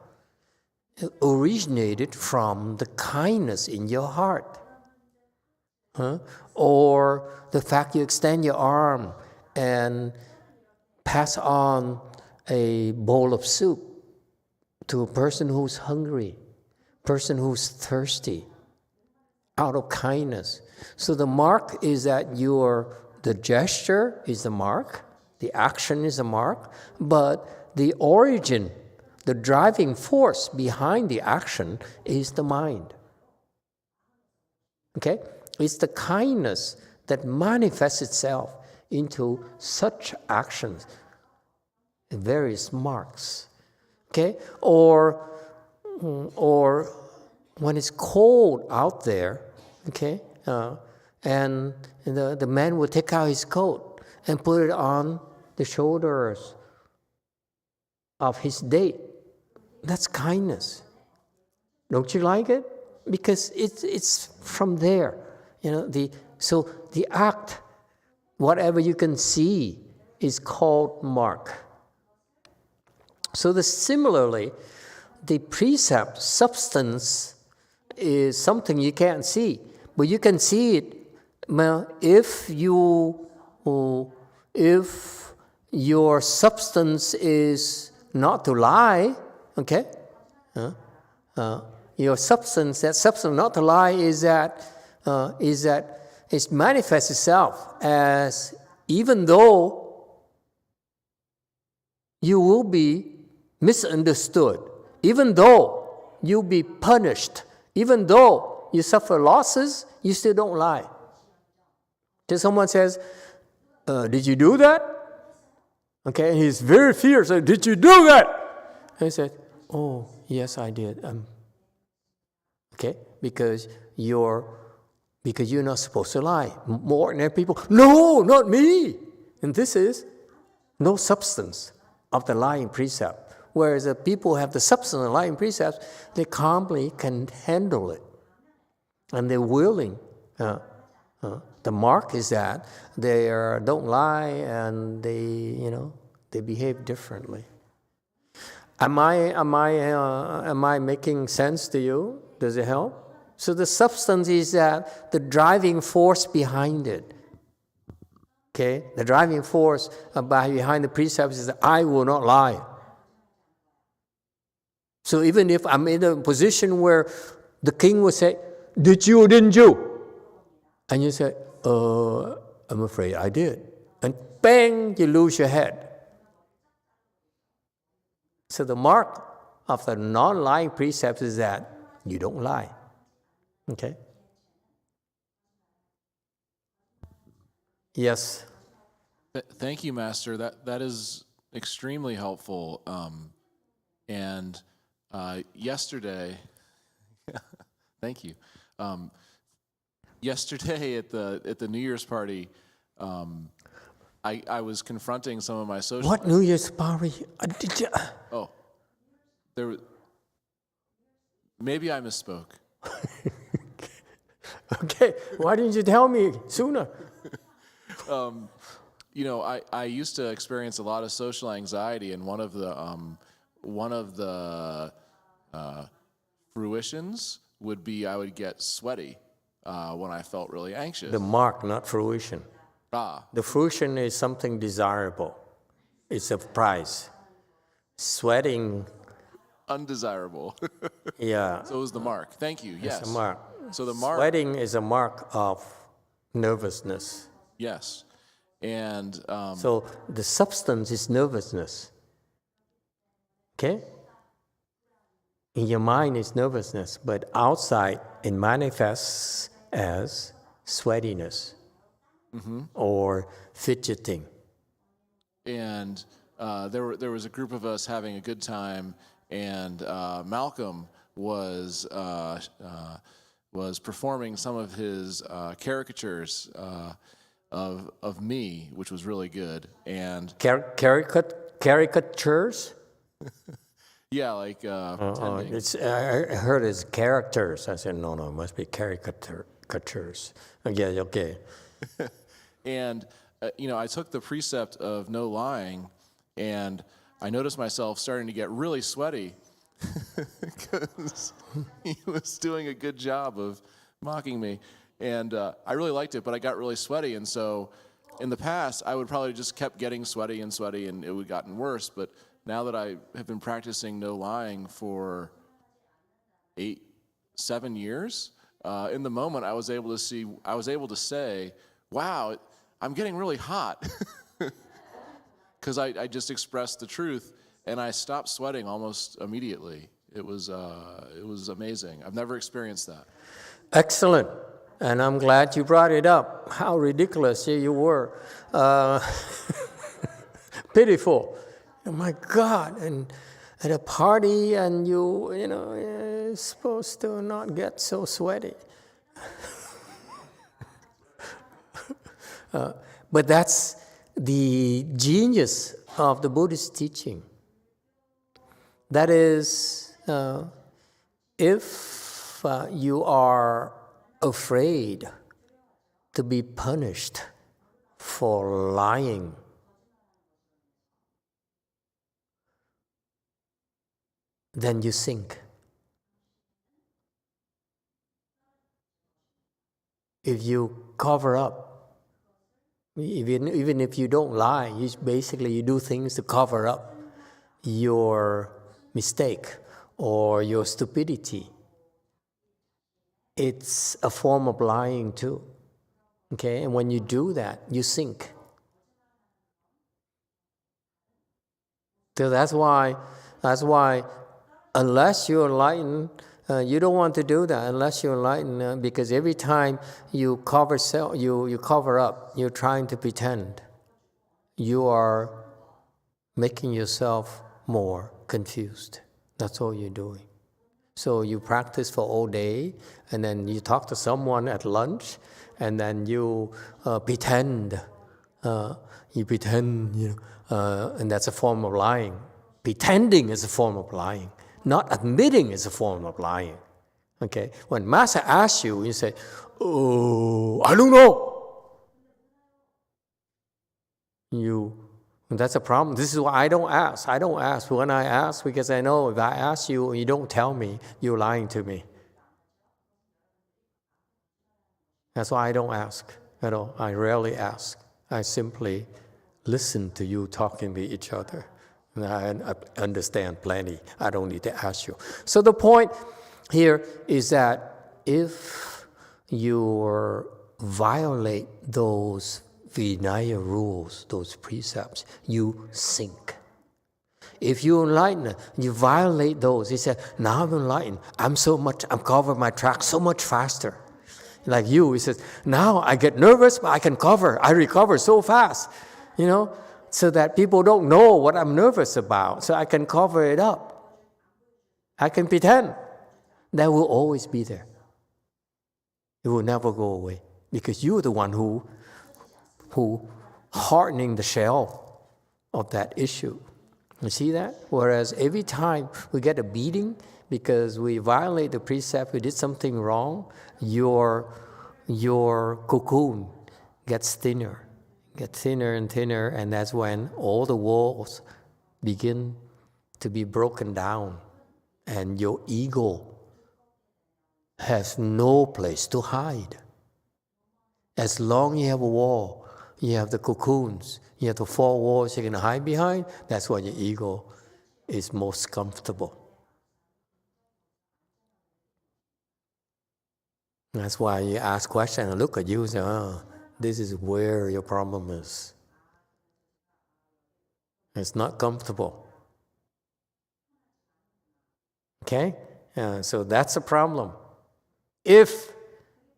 originated from the kindness in your heart. Or the fact you extend your arm and pass on a bowl of soup to a person who's hungry, person who's thirsty, out of kindness. So the mark is that the gesture is the mark, the action is the mark, but the origin, the driving force behind the action is the mind. Okay? It's the kindness that manifests itself into such actions, various marks. Okay? Or when it's cold out there, okay, and the man will take out his coat and put it on the shoulders of his date. That's kindness. Don't you like it? Because it's from there. So the act, whatever you can see, is called mark. So similarly, the precept, substance, is something you can't see, but you can see it. Well, if your substance is not to lie, okay? Your substance, that substance not to lie is that it manifests itself as, even though you will be misunderstood, even though you'll be punished, even though you suffer losses, you still don't lie. Till someone says, did you do that? Okay, and he's very fierce. Did you do that? And he said, oh, yes, I did. Okay, because you're not supposed to lie. More ordinary people, no, not me. And this is no substance of the lying precept. Whereas the people who have the substance of the lying precepts, they calmly can handle it. And they're willing. The mark is that they don't lie and they behave differently. Am I making sense to you? Does it help? So the substance is that the driving force behind it. Okay, the driving force behind the precepts is that I will not lie. So even if I'm in a position where the king will say, "Did you or didn't you?" and you say, "I'm afraid I did," and bang, you lose your head. So the mark of the non-lying precepts is that you don't lie. Okay? Yes. Thank you, Master. That is extremely helpful. And yesterday, thank you. Yesterday at the New Year's party, I was confronting some of my social. What New Year's party? Did you? Oh, maybe I misspoke. Okay, why didn't you tell me sooner? I used to experience a lot of social anxiety, and one of the fruitions would be I would get sweaty when I felt really anxious. The mark, not fruition. Ah. The fruition is something desirable. It's a prize. Sweating. Undesirable. Yeah. So it was the mark. Thank you. Yes. It's a mark. So the mark. Sweating is a mark of nervousness. Yes. And So the substance is nervousness. Okay? In your mind is nervousness, but outside it manifests as sweatiness or fidgeting. And there was a group of us having a good time, and Malcolm was performing some of his caricatures of me, which was really good. And Caricatures? yeah, like pretending. I heard it's characters. I said, no, it must be caricatures. Yeah, okay. And I took the precept of no lying, and I noticed myself starting to get really sweaty because he was doing a good job of mocking me. And I really liked it, but I got really sweaty. And so in the past, I would probably just kept getting sweaty, and it would gotten worse. But now that I have been practicing no lying for 7 years, in the moment I was able to say, wow, I'm getting really hot. Because I just expressed the truth, and I stopped sweating almost immediately. It was amazing. I've never experienced that. Excellent. And I'm glad you brought it up. How ridiculous you were. Pitiful. Oh my God. And at a party, and you're supposed to not get so sweaty. But that's the genius of the Buddhist teaching. That is, if you are afraid to be punished for lying, then you sink. If you cover up, even if you don't lie, you do things to cover up your mistake or your stupidity. It's a form of lying too. Okay, and when you do that, you sink. So that's why, unless you're enlightened, you don't want to do that unless you're enlightened, because every time you cover up, you're trying to pretend. You are making yourself more confused. That's all you're doing. So you practice for all day, and then you talk to someone at lunch, and then you pretend. And that's a form of lying. Pretending is a form of lying. Not admitting is a form of lying. Okay? When Master asks you, you say, "Oh, I don't know." That's a problem. This is why I don't ask. I don't ask. When I ask, because I know if I ask you and you don't tell me, you're lying to me. That's why I don't ask at all. I rarely ask. I simply listen to you talking to each other. And I understand plenty. I don't need to ask you. So the point here is that if you violate those Vinaya rules, those precepts, you sink. If you enlighten, you violate those. He said, now I'm enlightened. I'm covering my tracks so much faster. Like you, he says, now I get nervous, but I recover so fast, so that people don't know what I'm nervous about, so I can cover it up. I can pretend. That will always be there. It will never go away, because you're the one who hardening the shell of that issue. You see that? Whereas every time we get a beating because we violate the precept, we did something wrong, your cocoon gets thinner and thinner, and that's when all the walls begin to be broken down, and your ego has no place to hide. As long as you have a wall, you have the cocoons, you have the 4 walls you can hide behind, that's why your ego is most comfortable. That's why you ask questions and look at you and say, This is where your problem is. It's not comfortable. Okay? So that's a problem. If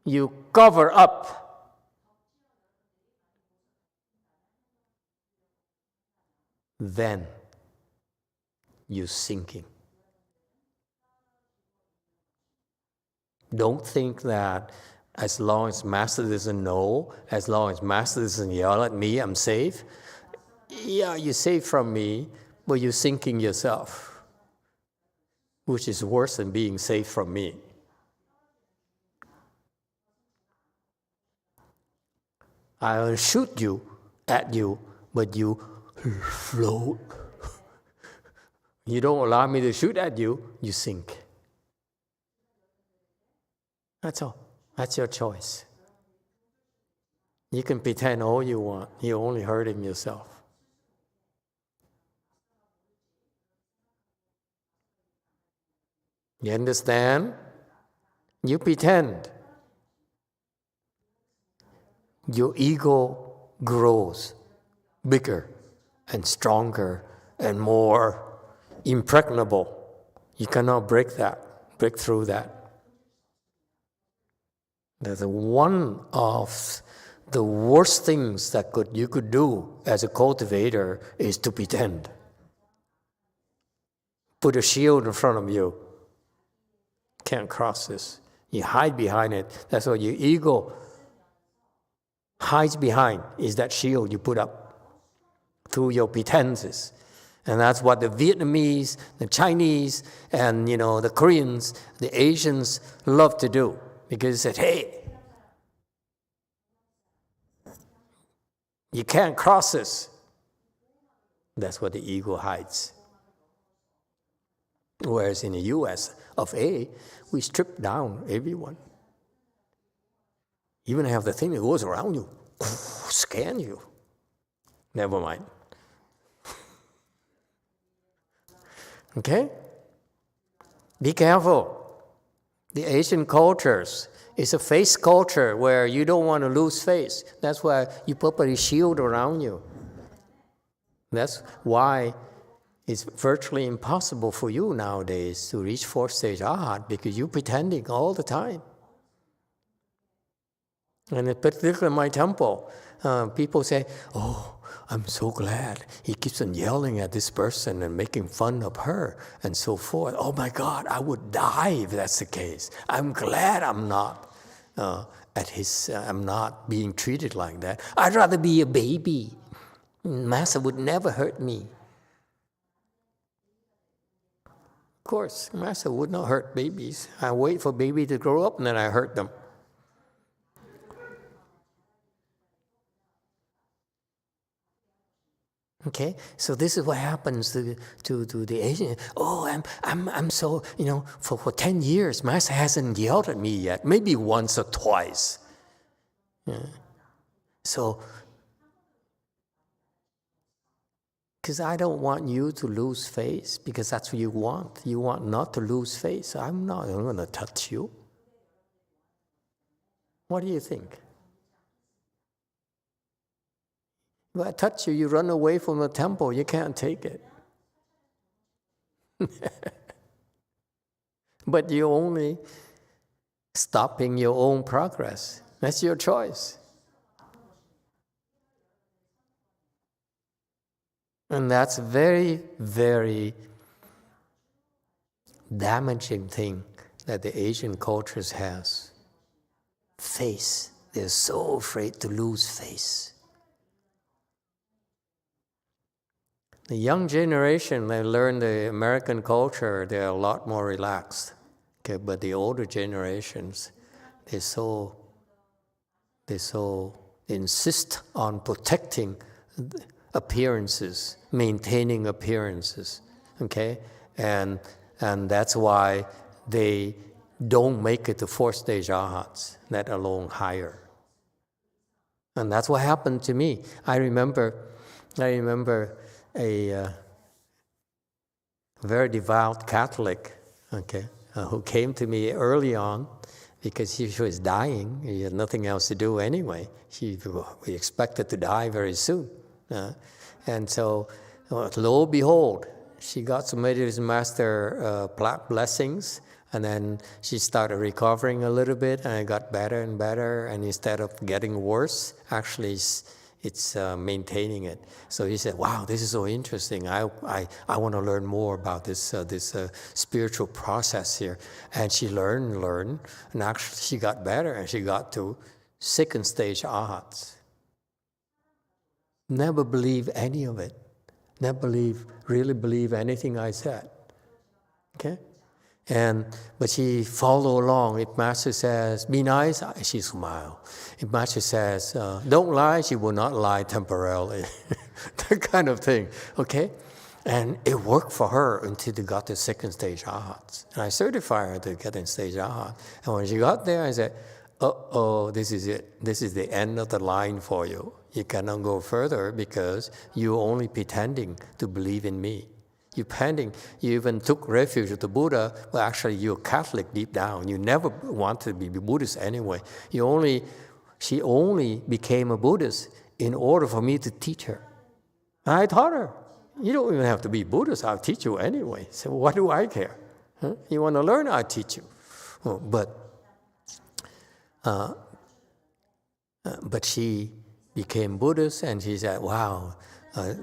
you cover up, then you're sinking. Don't think that as long as Master doesn't know, as long as Master doesn't yell at me, I'm safe. Yeah, you're safe from me, but you're sinking yourself, which is worse than being safe from me. I'll shoot you at you, but you float. You don't allow me to shoot at you, you sink. That's all. That's your choice. You can pretend all you want. You're only hurting yourself. You understand? You pretend. Your ego grows bigger and stronger and more impregnable. You cannot break through that. That's one of the worst things that you could do as a cultivator is to pretend. Put a shield in front of you. Can't cross this. You hide behind it. That's what your ego hides behind, is that shield you put up through your pretenses. And that's what the Vietnamese, the Chinese, and the Koreans, the Asians love to do. Because they said, hey, you can't cross this. That's what the ego hides. Whereas in the US of A, we strip down everyone. Even have the thing that goes around you, scan you. Never mind. Okay? Be careful. The Asian cultures is a face culture where you don't want to lose face. That's why you put a shield around you. That's why it's virtually impossible for you nowadays to reach fourth stage arhat, because you're pretending all the time. And in particular in my temple, people say, oh, I'm so glad he keeps on yelling at this person and making fun of her and so forth. Oh my God, I would die if that's the case. I'm glad I'm not I'm not being treated like that. I'd rather be a baby. Master would never hurt me. Of course, Master would not hurt babies. I wait for baby to grow up and then I hurt them. Okay, so this is what happens to the Asian. Oh, I'm so, for 10 years, Master hasn't yelled at me yet. Maybe once or twice. Yeah. So, because I don't want you to lose face, because that's what you want. You want not to lose face. I'm going to touch you. What do you think? If I touch you, you run away from the temple. You can't take it. But you're only stopping your own progress. That's your choice. And that's a very, very damaging thing that the Asian cultures has. Face. They're so afraid to lose face. The young generation, they learn the American culture, they're a lot more relaxed. Okay, but the older generations, they so insist on protecting appearances, maintaining appearances. Okay? And that's why they don't make it to fourth stage arhats, let alone higher. And that's what happened to me. I remember a very devout Catholic, who came to me early on because she was dying. He had nothing else to do anyway. We expected to die very soon. And so, lo and behold, she got some medicine master blessings, and then she started recovering a little bit, and it got better and better. And instead of getting worse, actually, it's maintaining it. So he said, "Wow, this is so interesting. I want to learn more about this spiritual process here." And she learned, and actually she got better, and she got to second stage arhats. Never believe any of it. Never really believe anything I said. Okay? But she followed along. If Master says, "Be nice," she smiled. If Master says, "Don't lie," she will not lie temporarily. That kind of thing. Okay? And it worked for her until they got to second stage arhats. And I certified her to get in stage arhat. And when she got there, I said, this is it. This is the end of the line for you. You cannot go further because you're only pretending to believe in me. You're pretending. You even took refuge with the Buddha, but actually you're Catholic deep down. You never wanted to be Buddhist anyway. She only became a Buddhist in order for me to teach her. And I taught her, you don't even have to be Buddhist. I'll teach you anyway. So what do I care? Huh? You want to learn, I'll teach you. But she became Buddhist, and she said, "Wow,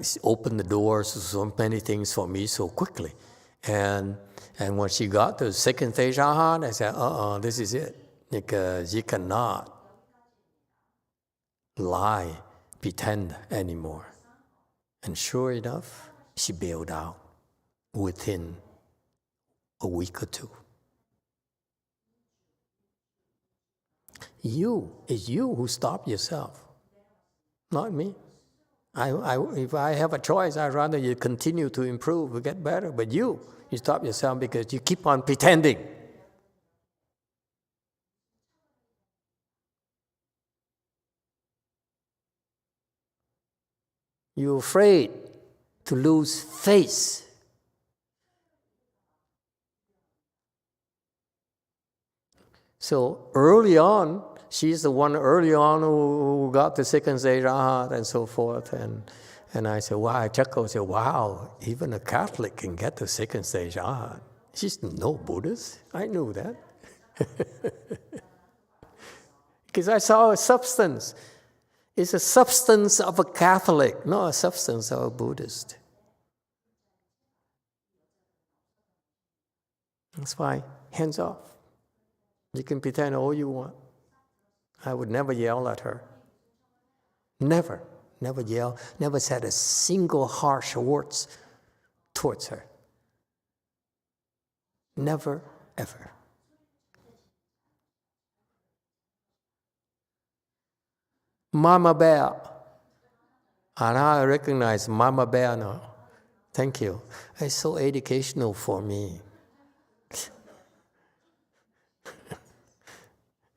she opened the doors to so many things for me so quickly." And when she got to second stage arhat, I said, this is it, because you cannot lie, pretend anymore. And sure enough, she bailed out within a week or two. It's you who stop yourself, not me. If I have a choice, I'd rather you continue to improve, to get better. But you stop yourself because you keep on pretending. You're afraid to lose face. So early on, she's the one early on who got the second stage arhat and so forth. And I said, wow, I chuckled, I said, wow, even a Catholic can get the second stage arhat. She's no Buddhist. I knew that. Because I saw a substance. It's a substance of a Catholic, not a substance of a Buddhist. That's why, hands off. You can pretend all you want. I would never yell at her. Never yell, never said a single harsh words towards her. Never, ever. Mama Bear. And I recognize Mama Bear now. Thank you. It's so educational for me.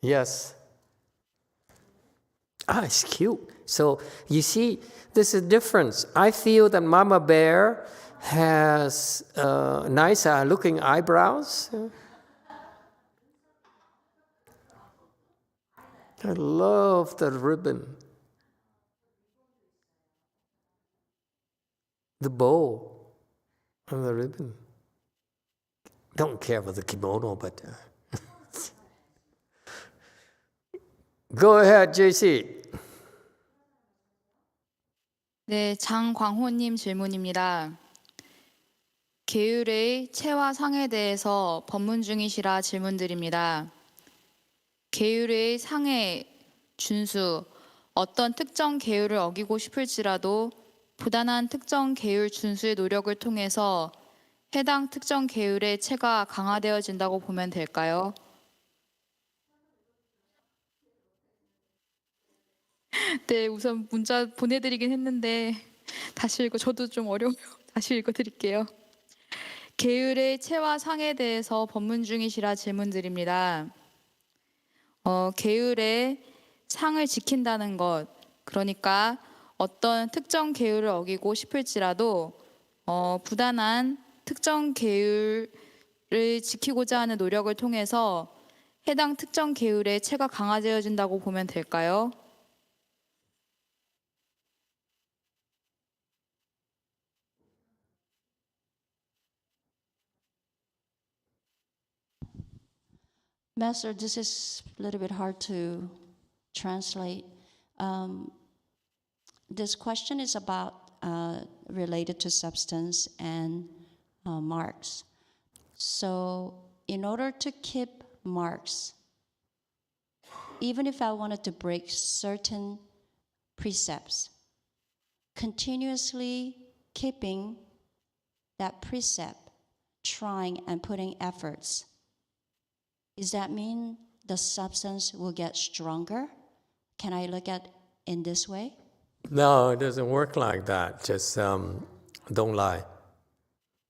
Yes. It's cute. So you see, there's a difference. I feel that Mama Bear has nice looking eyebrows. I love the ribbon. The bow and the ribbon. Don't care for the kimono, but go ahead, JC. 네, 장광호님 질문입니다. 계율의 체와 상에 대해서 법문 중이시라 질문드립니다. 계율의 상의 준수, 어떤 특정 계율을 어기고 싶을지라도 부단한 특정 계율 준수의 노력을 통해서 해당 특정 계율의 체가 강화되어진다고 보면 될까요? 네, 우선 문자 보내드리긴 했는데 저도 좀 어려워요. 다시 읽어드릴게요. 계율의 체와 상에 대해서 법문 중이시라 질문드립니다. 계율의 상을 지킨다는 것, 그러니까 어떤 특정 계율을 어기고 싶을지라도 부단한 특정 계율을 지키고자 하는 노력을 통해서 해당 특정 계율의 체가 강화되어진다고 보면 될까요? Master, this is a little bit hard to translate. This question is about related to substance and marks. So in order to keep marks, even if I wanted to break certain precepts, continuously keeping that precept, trying and putting efforts, does that mean the substance will get stronger? Can I look at in this way? No, it doesn't work like that. Just don't lie.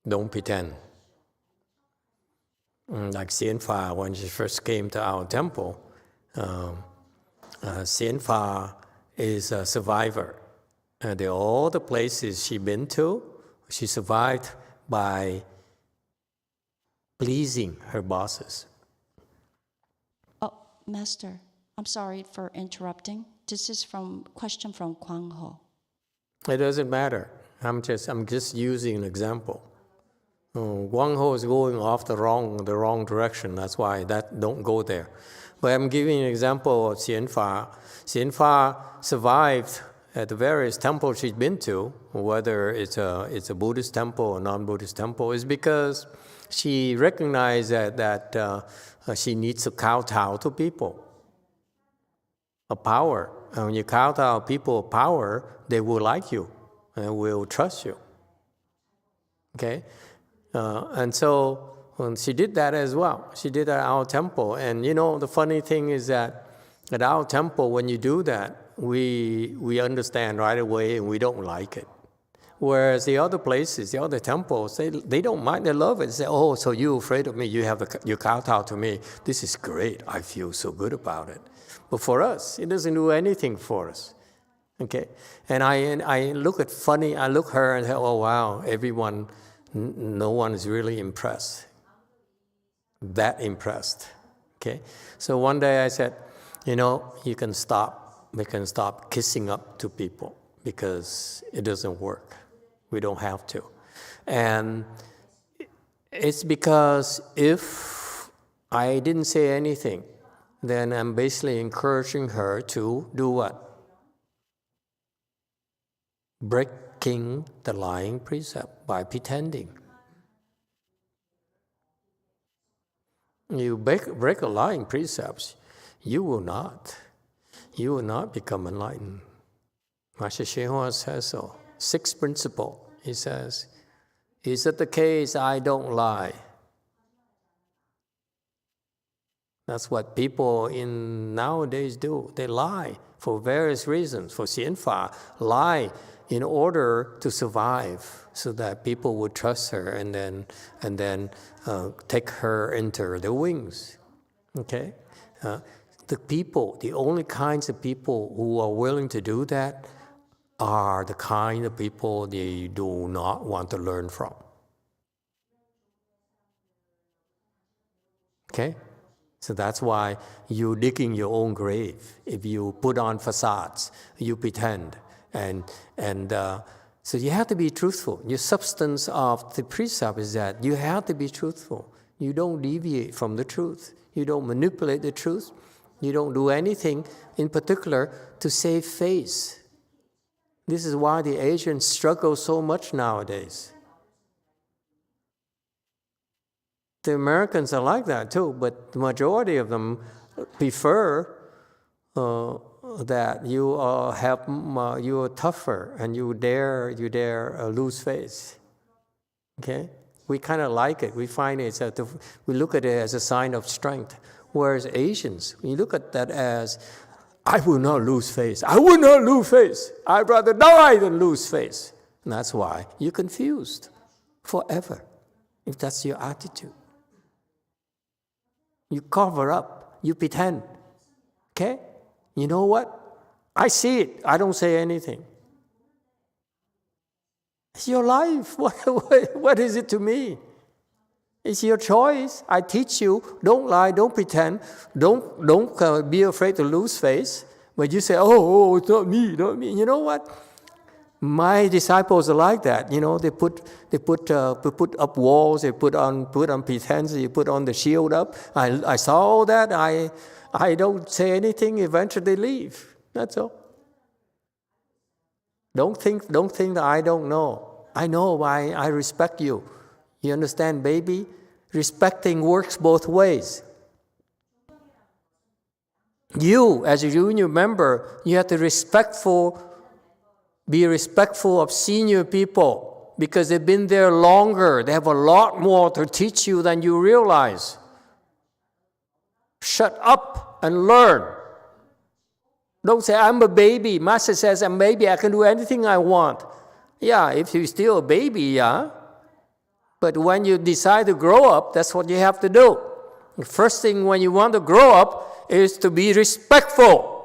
Don't pretend. Like Xian Fa, when she first came to our temple, Xian Fa is a survivor. All the places she's been to, she survived by pleasing her bosses. Oh, Master, I'm sorry for interrupting. This is question from YongHua. It doesn't matter. I'm just using an example. YongHua is going off the wrong direction. That's why don't go there. But I'm giving an example of Xian Fa. Xian Fa survived at the various temples she's been to, whether it's a Buddhist temple or non-Buddhist temple, is because she recognized that she needs to kowtow to people of power. And when you kowtow people of power, they will like you and will trust you. Okay? And so she did that as well. She did that at our temple. And the funny thing is that at our temple, when you do that, we understand right away and we don't like it. Whereas the other places, the other temples, they don't mind, they love it. They say, oh, so you're afraid of me, you kowtow to me. This is great, I feel so good about it. But for us, it doesn't do anything for us. Okay? And I look at her and say, oh wow, no one is really impressed. That impressed. Okay? So one day I said, we can stop kissing up to people because it doesn't work. We don't have to. And it's because if I didn't say anything, then I'm basically encouraging her to do what? Breaking the lying precept by pretending. You break a lying precepts, you will not become enlightened. Master YongHua says so. 6th principle, he says, is it the case I don't lie? That's what people nowadays do. They lie for various reasons. For Xian Fa, lie in order to survive, so that people would trust her and then take her into their wings. Okay, the only kinds of people who are willing to do that are the kind of people they do not want to learn from. Okay. So that's why you're digging your own grave. If you put on facades, you pretend. And so you have to be truthful. Your substance of the precept is that you have to be truthful. You don't deviate from the truth. You don't manipulate the truth. You don't do anything in particular to save face. This is why the Asians struggle so much nowadays. The Americans are like that too, but the majority of them prefer that you are tougher and you dare lose face. Okay, we kind of like it. We find we look at it as a sign of strength. Whereas Asians, we look at that as, I will not lose face. I will not lose face. I'd rather die than lose face. And that's why you're confused forever, if that's your attitude. You cover up, you pretend. Okay? You know what? I see it. I don't say anything. It's your life. What is it to me? It's your choice. I teach you, don't lie, don't pretend, don't be afraid to lose face. But you say, oh, it's not me, not me. You know what? My disciples are like that. You know, they put up walls, they put on pretense, they put on the shield up. I saw all that. I don't say anything. Eventually they leave. That's all. Don't think that I don't know. I know. I respect you. You understand, baby? Respecting works both ways. You, as a union member, you have to be respectful of senior people because they've been there longer. They have a lot more to teach you than you realize. Shut up and learn. Don't say, I'm a baby. Master says, I'm a baby. I can do anything I want. Yeah, if you're still a baby, yeah. But when you decide to grow up, that's what you have to do. The first thing when you want to grow up is to be respectful.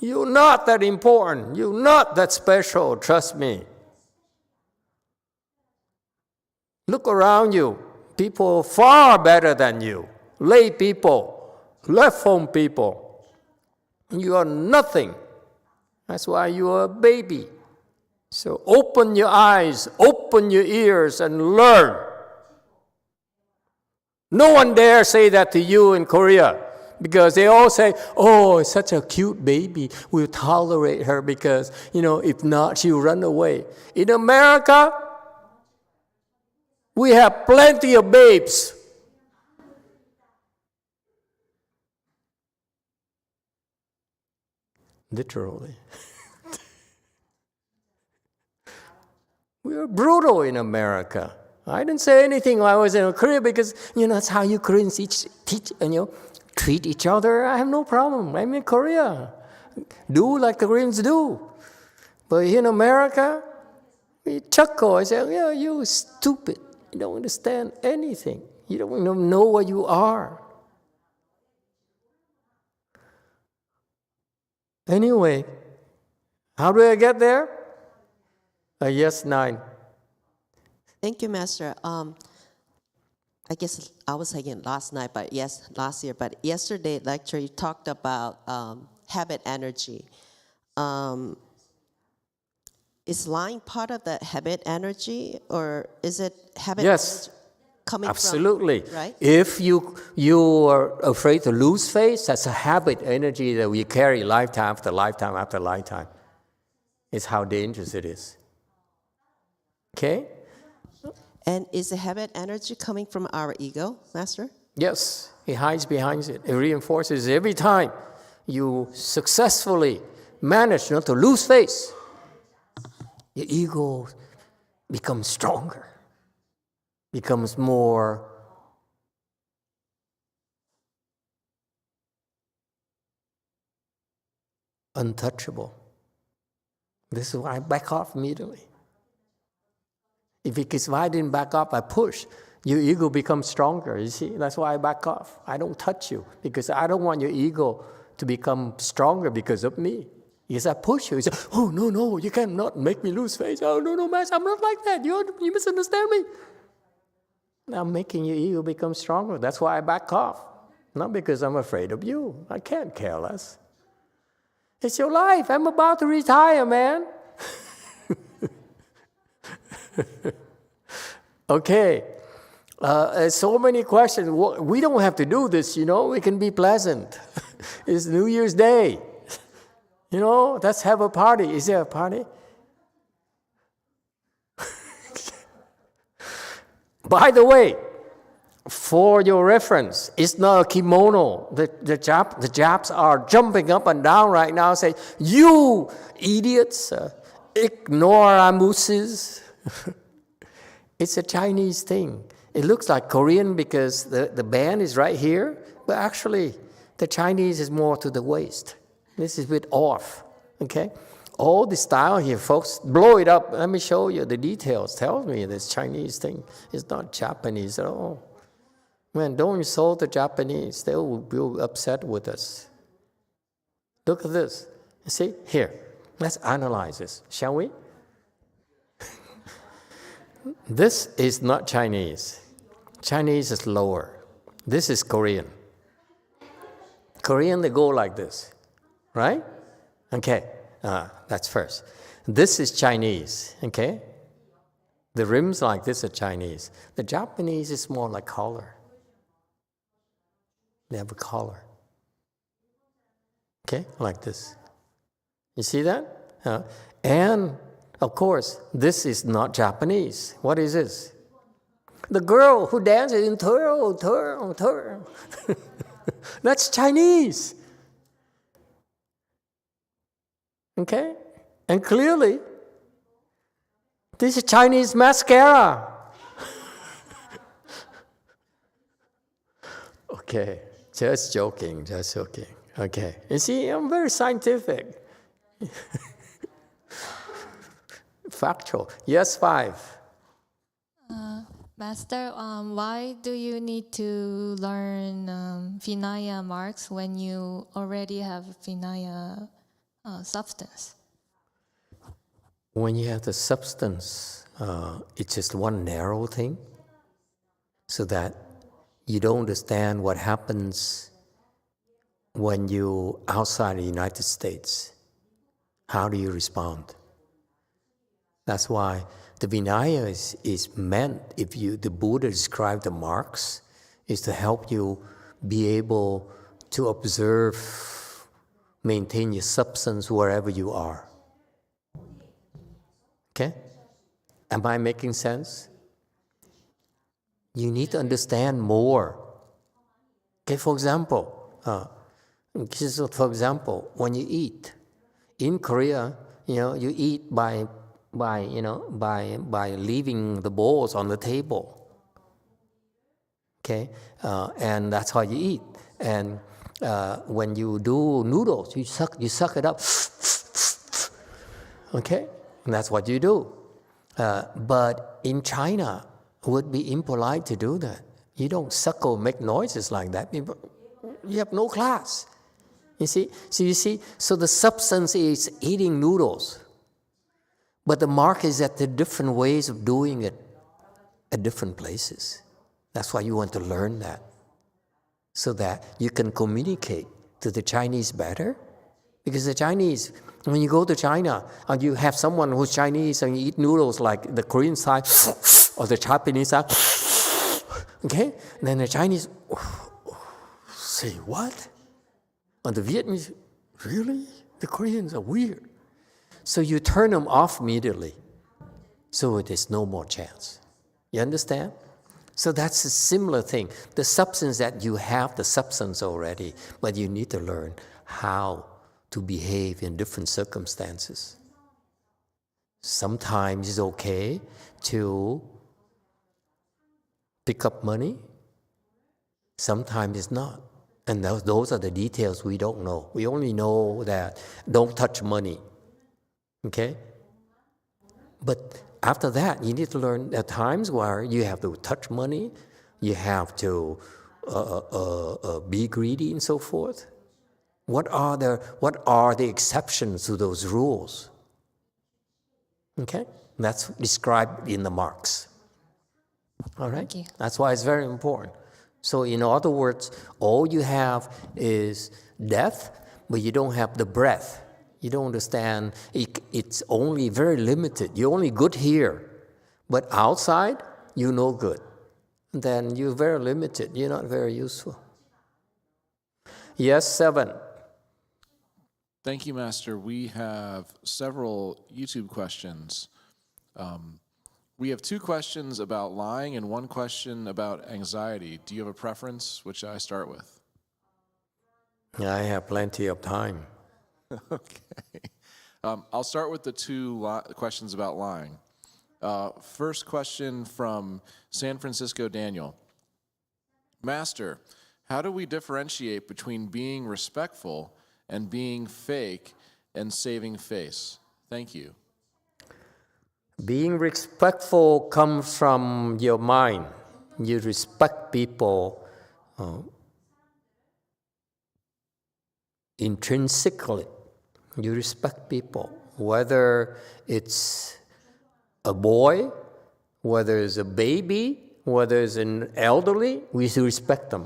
You're not that important. You're not that special, trust me. Look around you. People far better than you. Lay people, left home people. You are nothing. That's why you are a baby. So open your eyes, open your ears, and learn. No one dare say that to you in Korea because they all say, oh, it's such a cute baby. We'll tolerate her because, if not, she'll run away. In America, we have plenty of babes. Literally. We are brutal in America. I didn't say anything when I was in Korea because, that's how you Koreans treat each other. I have no problem. I'm in Korea. Do like the Koreans do. But in America, we chuckle. I say, yeah, you stupid. You don't understand anything. You don't even know what you are. Anyway, how do I get there? Yes, 9. Thank you, Master. I guess I was saying last year, but yesterday lecture you talked about habit energy. Is lying part of that habit energy, or is it habit Yes, energy coming absolutely. from, right? If you are afraid to lose face, that's a habit energy that we carry lifetime after lifetime after lifetime. It's how dangerous it is. Okay? And is the habit energy coming from our ego, Master? Yes, it hides behind it. It reinforces every time you successfully manage not to lose face. Your ego becomes stronger, becomes more untouchable. This is why I back off immediately. If I didn't back off, I push. Your ego becomes stronger, you see? That's why I back off. I don't touch you because I don't want your ego to become stronger because of me. Because I push you. You say, oh, no, you cannot make me lose face. Oh, no, Master, I'm not like that. You misunderstand me. I'm making your ego become stronger. That's why I back off. Not because I'm afraid of you. I can't care less. It's your life. I'm about to retire, man. Okay. So many questions. We don't have to do this, We can be pleasant. It's New Year's Day. Let's have a party. Is there a party? By the way, for your reference, it's not a kimono. The Japs are jumping up and down right now saying, you idiots, ignoramuses. It's a Chinese thing. It looks like Korean because the band is right here, but actually the Chinese is more to the waist. This is a bit off, okay? All the style here, folks, blow it up. Let me show you the details. Tell me this Chinese thing is not Japanese at all. Man, don't insult the Japanese. They will be upset with us. Look at this. See, here, let's analyze this, shall we? This is not Chinese. Chinese is lower. This is Korean. Korean, they go like this, right? Okay, that's first. This is Chinese, okay? The rims like this are Chinese. The Japanese is more like collar. They have a collar. Okay, like this. You see that? And, of course, this is not Japanese. What is this? The girl who dances in twirl. That's Chinese. Okay? And clearly, this is Chinese mascara. Okay, just joking. Okay, you see, I'm very scientific. Factual. Yes, 5. Master, why do you need to learn Vinaya marks when you already have Vinaya substance? When you have the substance, it's just one narrow thing, so that you don't understand what happens when you outside the United States. How do you respond? That's why the Vinaya is meant, the Buddha described the marks, is to help you be able to observe, maintain your substance wherever you are. Okay? Am I making sense? You need to understand more. Okay, for example, when you eat, in Korea, you eat by leaving the bowls on the table. Okay, and that's how you eat. And when you do noodles, you suck it up. Okay, and that's what you do. But in China, it would be impolite to do that. You don't suckle, make noises like that. You have no class. You see? So the substance is eating noodles. But the mark is at the different ways of doing it at different places. That's why you want to learn that, so that you can communicate to the Chinese better. Because the Chinese, when you go to China and you have someone who's Chinese and you eat noodles like the Korean side or the Japanese side, okay? And then the Chinese say, what? And the Vietnamese, really? The Koreans are weird. So you turn them off immediately, so there's no more chance. You understand? So that's a similar thing. The substance that you have, the substance already, but you need to learn how to behave in different circumstances. Sometimes it's okay to pick up money. Sometimes it's not. And those are the details we don't know. We only know that don't touch money. Okay? But after that, you need to learn at times where you have to touch money, you have to be greedy and so forth. What are the exceptions to those rules? Okay? That's described in the marks. All right? Thank you. That's why it's very important. So in other words, all you have is death, but you don't have the breath. You don't understand, it's only very limited. You're only good here, but outside, you're no good. Then you're very limited. You're not very useful. Yes, 7. Thank you, Master. We have several YouTube questions. We have 2 questions about lying and 1 question about anxiety. Do you have a preference? Which I start with? I have plenty of time. Okay. I'll start with the 2 questions about lying. First question from San Francisco Daniel. Master, how do we differentiate between being respectful and being fake and saving face? Thank you. Being respectful comes from your mind. You respect people intrinsically. You respect people, whether it's a boy Whether it's a baby, whether it's an elderly, we should respect them.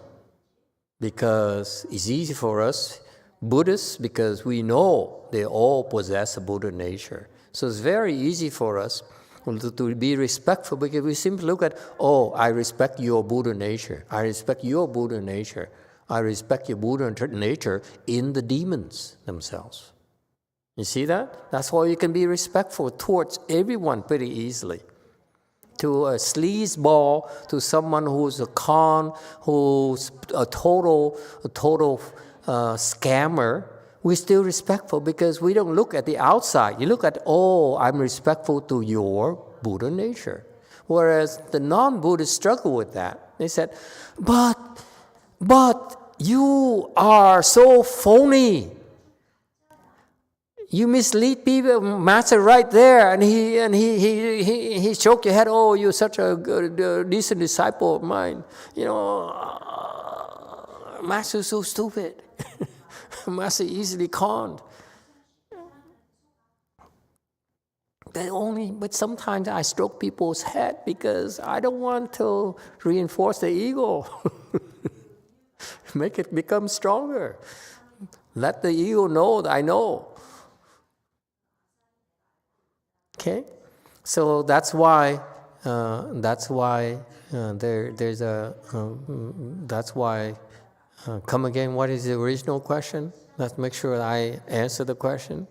Because it's easy for us, Buddhists, because we know they all possess a Buddha nature. So it's very easy for us to be respectful, because we simply look at, oh, I respect your Buddha nature. I respect your Buddha nature. I respect your Buddha nature in the demons themselves. You see that? That's why you can be respectful towards everyone pretty easily. To a sleazeball, to someone who's a con, who's a total scammer, we're still respectful because we don't look at the outside. You look at, oh, I'm respectful to your Buddha nature. Whereas the non-Buddhists struggle with that. They said, but you are so phony. You mislead people, master right there, and he shook your head. Oh, you're such a good, decent disciple of mine. You know, master's so stupid. Master easily conned. But sometimes I stroke people's head because I don't want to reinforce the ego. Make it become stronger. Let the ego know that I know. Okay, so that's why come again. What is the original question? Let's make sure I answer the question.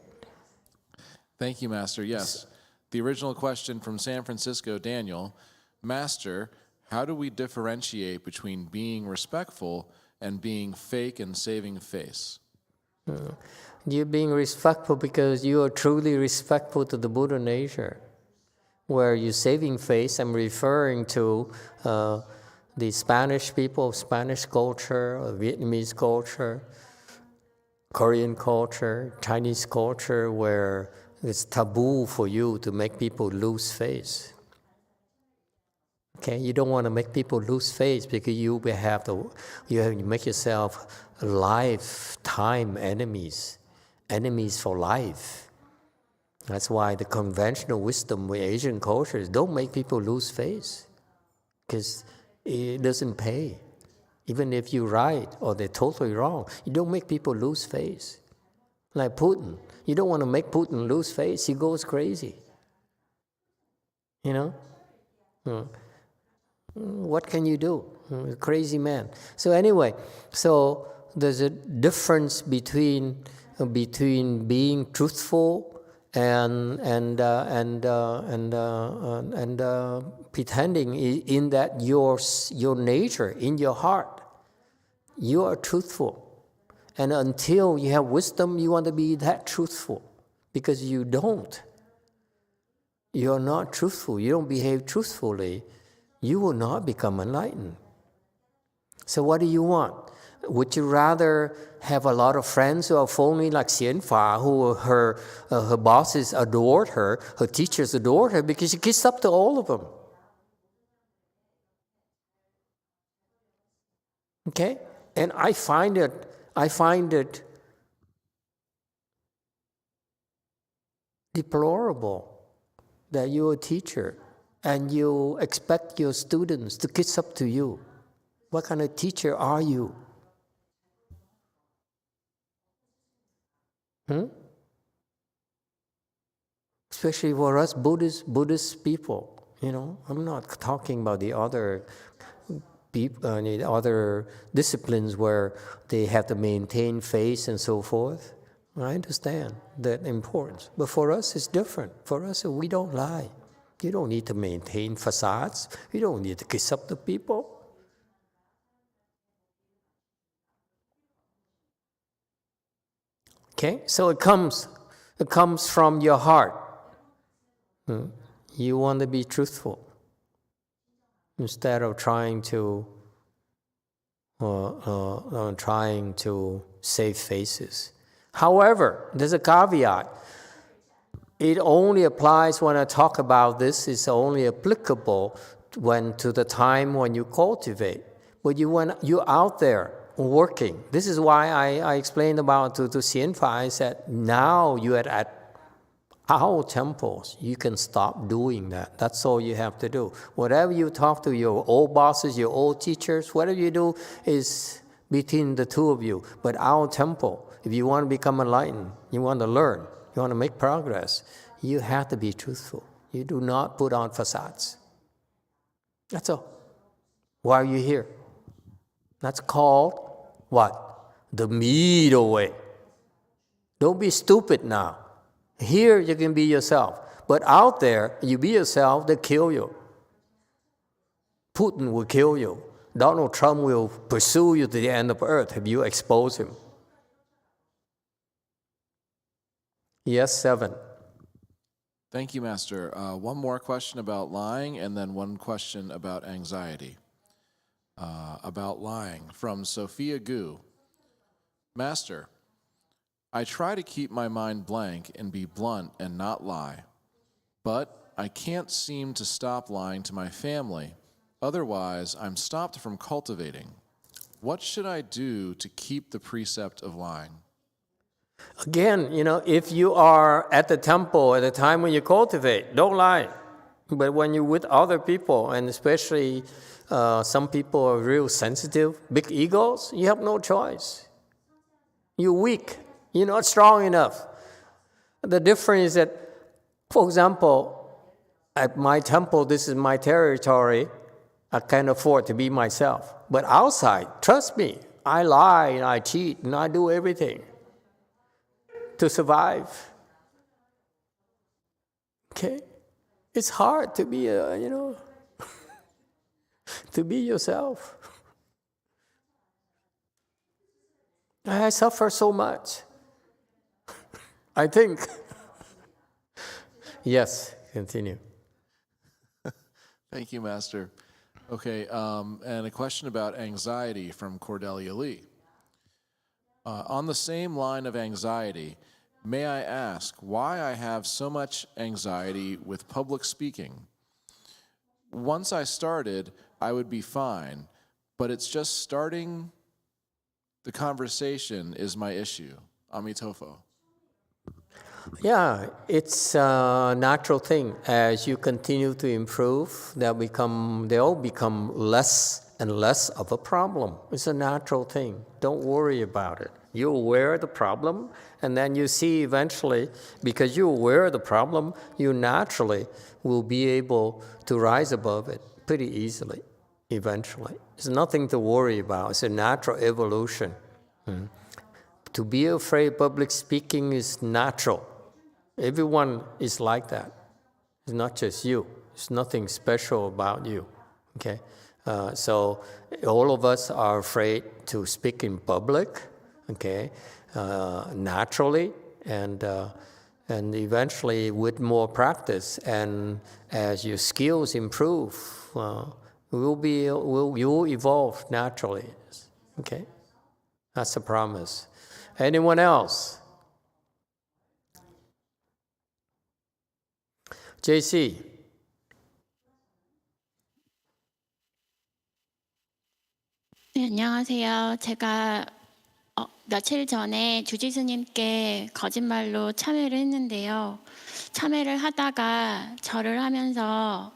Thank you, Master. Yes, the original question from San Francisco, Daniel. Master, how do we differentiate between being respectful and being fake and saving face? You're being respectful because you are truly respectful to the Buddha nature. Where you're saving face, I'm referring to the Spanish people, Spanish culture, Vietnamese culture, Korean culture, Chinese culture, where it's taboo for you to make people lose face. Okay, you don't want to make people lose face because you make yourself lifetime enemies for life. That's why the conventional wisdom with Asian cultures don't make people lose face, because it doesn't pay. Even if you're right or they're totally wrong, you don't make people lose face. Like Putin, you don't want to make Putin lose face. He goes crazy. You know? What can you do? A crazy man. So anyway, so there's a difference between being truthful and pretending in that your nature, in your heart, you are truthful. And until you have wisdom, you want to be that truthful. Because you don't. You are not truthful. You don't behave truthfully. You will not become enlightened. So what do you want? Would you rather have a lot of friends who are phony like Xian Fa, who her bosses adored her, her teachers adored her because she kissed up to all of them? Okay? And I find it deplorable that you're a teacher and you expect your students to kiss up to you. What kind of teacher are you? Especially for us Buddhist people, you know. I'm not talking about the other other disciplines where they have to maintain face and so forth. I understand that importance. But for us, it's different. For us, we don't lie. You don't need to maintain facades. You don't need to kiss up to people. Okay? So it comes from your heart. You want to be truthful instead of trying to save faces. However, there's a caveat. It only applies when I talk about this. It's only applicable to the time when you cultivate. But when you're out there working, this is why I explained about to Xian Fa. I said, now you are at Our temples, you can stop doing that. That's all you have to do. Whatever you talk to your old bosses, your old teachers, whatever you do is between the two of you. But our temple, if you want to become enlightened, you want to learn, you want to make progress, you have to be truthful. You do not put on facades. That's all. Why are you here? That's called what? The middle way. Don't be stupid now. Here you can be yourself. But out there, you be yourself, they kill you. Putin will kill you. Donald Trump will pursue you to the end of earth if you expose him. Yes, 7. Thank you, Master. One more question about lying, and then one question about anxiety. About lying, from Sophia Gu. Master, I try to keep my mind blank and be blunt and not lie, but I can't seem to stop lying to my family. Otherwise, I'm stopped from cultivating. What should I do to keep the precept of lying? Again, if you are at the temple at the time when you cultivate, don't lie. But when you're with other people, and especially some people are real sensitive, big egos, you have no choice. You're weak. You're not strong enough. The difference is that, for example, at my temple, this is my territory. I can afford to be myself. But outside, trust me, I lie and I cheat and I do everything to survive. Okay? It's hard to be, to be yourself. I suffer so much. I think. Yes, continue. Thank you, Master. Okay, and a question about anxiety from Cordelia Lee. On the same line of anxiety, may I ask why I have so much anxiety with public speaking? Once I started, I would be fine, but it's just starting the conversation is my issue. Emitofuo. Yeah, it's a natural thing. As you continue to improve, they'll become less and less of a problem. It's a natural thing. Don't worry about it. You're aware of the problem, and then you see eventually, because you're aware of the problem, you naturally will be able to rise above it pretty easily, eventually. There's nothing to worry about. It's a natural evolution. To be afraid of public speaking is natural. Everyone is like that. It's not just you. There's nothing special about you. Okay, so all of us are afraid to speak in public. Okay, naturally, and eventually with more practice and as your skills improve, you'll evolve naturally. Okay, that's a promise. Anyone else? JC. 네, 안녕하세요. 제가 며칠 전에 주지스님께 거짓말로 참회를 했는데요. 참회를 하다가 절을 하면서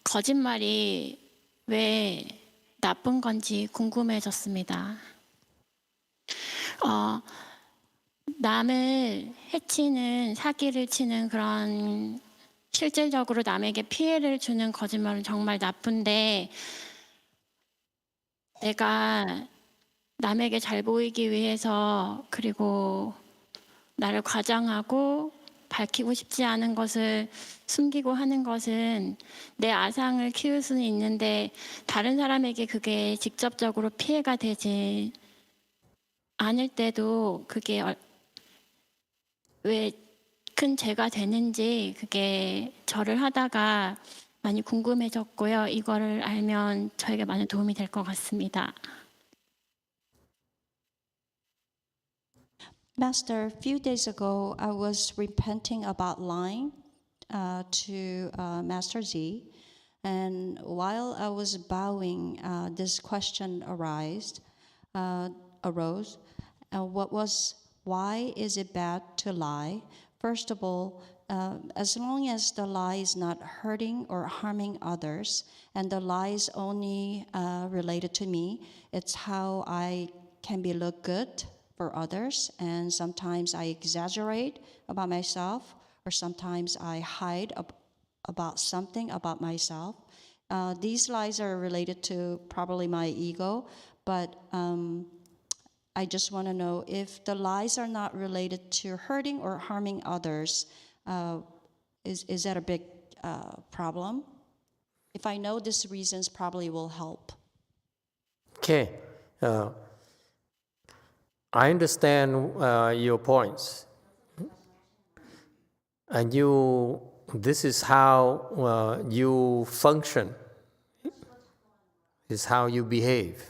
거짓말이 왜 나쁜 건지 궁금해졌습니다. 남을 해치는, 사기를 치는 그런 실질적으로 남에게 피해를 주는 거짓말은 정말 나쁜데, 내가 남에게 잘 보이기 위해서 그리고 나를 과장하고 밝히고 싶지 않은 것을 숨기고 하는 것은 내 아상을 키울 수는 있는데 다른 사람에게 그게 직접적으로 피해가 되지 않을 때도 그게 왜 큰 죄가 되는지 그게 절을 하다가 많이 궁금해졌고요. 이거를 알면 저에게 많은 도움이 될 것 같습니다. Master, a few days ago, I was repenting about lying to Master Z. And while I was bowing, this question arose. What was why is it bad to lie? First of all, as long as the lie is not hurting or harming others, and the lie is only related to me, it's how I can be look good for others, and sometimes I exaggerate about myself, or sometimes I hide about something about myself. These lies are related to probably my ego, but I just want to know if the lies are not related to hurting or harming others, is that a big problem? If I know these reasons, probably will help. Okay. I understand your points. And this is how you function. This is how you behave.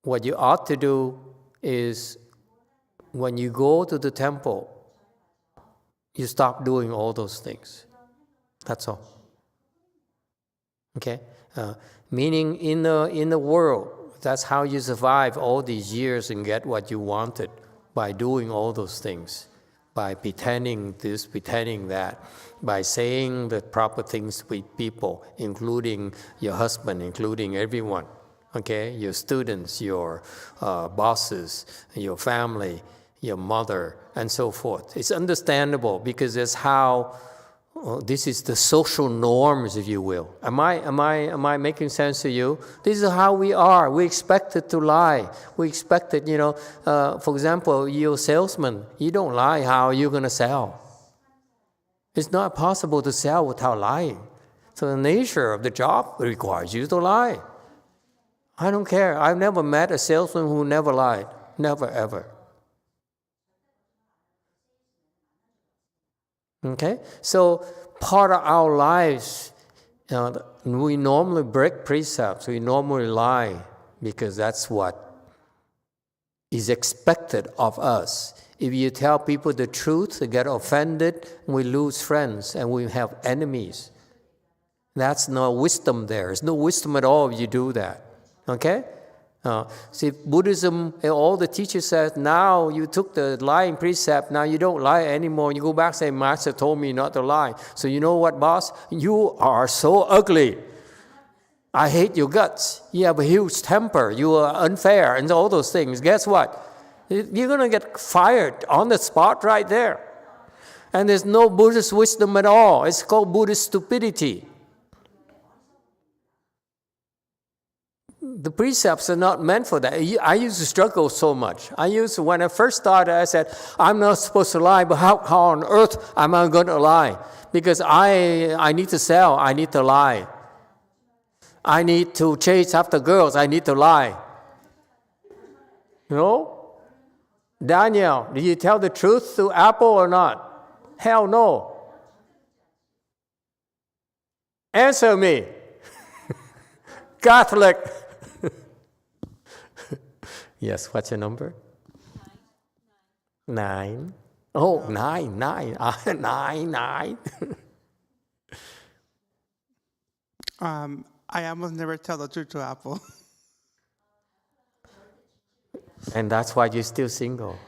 What you ought to do is, when you go to the temple, you stop doing all those things. That's all. Okay? Meaning in the world, that's how you survive all these years and get what you wanted, by doing all those things, by pretending this, pretending that, by saying the proper things with people, including your husband, including everyone. Okay, your students, your bosses, your family, your mother, and so forth. It's understandable because that's how this is the social norms, if you will. Am I making sense to you? This is how we are. We expected to lie. We expected, for example, you're a salesman. You don't lie. How are you going to sell? It's not possible to sell without lying. So the nature of the job requires you to lie. I don't care. I've never met a salesman who never lied. Never, ever. Okay? So part of our lives, we normally break precepts. We normally lie because that's what is expected of us. If you tell people the truth, they get offended, we lose friends and we have enemies. That's no wisdom there. There's no wisdom at all if you do that. Okay? See, Buddhism, all the teachers said, now you took the lying precept, now you don't lie anymore. You go back and say, Master told me not to lie. So you know what, boss? You are so ugly. I hate your guts. You have a huge temper. You are unfair and all those things. Guess what? You're going to get fired on the spot right there. And there's no Buddhist wisdom at all. It's called Buddhist stupidity. The precepts are not meant for that. I used to struggle so much. When I first started, I said, I'm not supposed to lie, but how on earth am I going to lie? Because I need to sell, I need to lie. I need to chase after girls, I need to lie. Daniel, did you tell the truth to Apple or not? Hell no. Answer me. Catholic. Yes, what's your number? 9. Oh, 9. 9. 9. I almost never tell the truth to Apple. And that's why you're still single.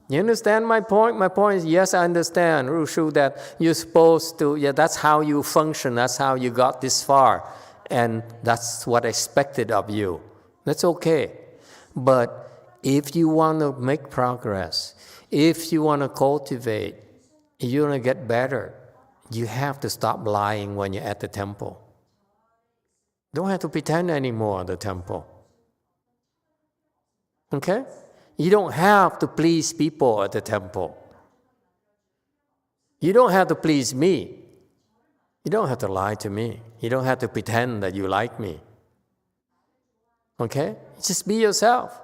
You understand my point? My point is, yes, I understand, Rushu, that you're supposed to, that's how you function, that's how you got this far, and that's what I expected of you. That's okay. But if you want to make progress, if you want to cultivate, if you want to get better, you have to stop lying when you're at the temple. Don't have to pretend anymore at the temple. Okay? You don't have to please people at the temple. You don't have to please me. You don't have to lie to me. You don't have to pretend that you like me. Okay? Just be yourself.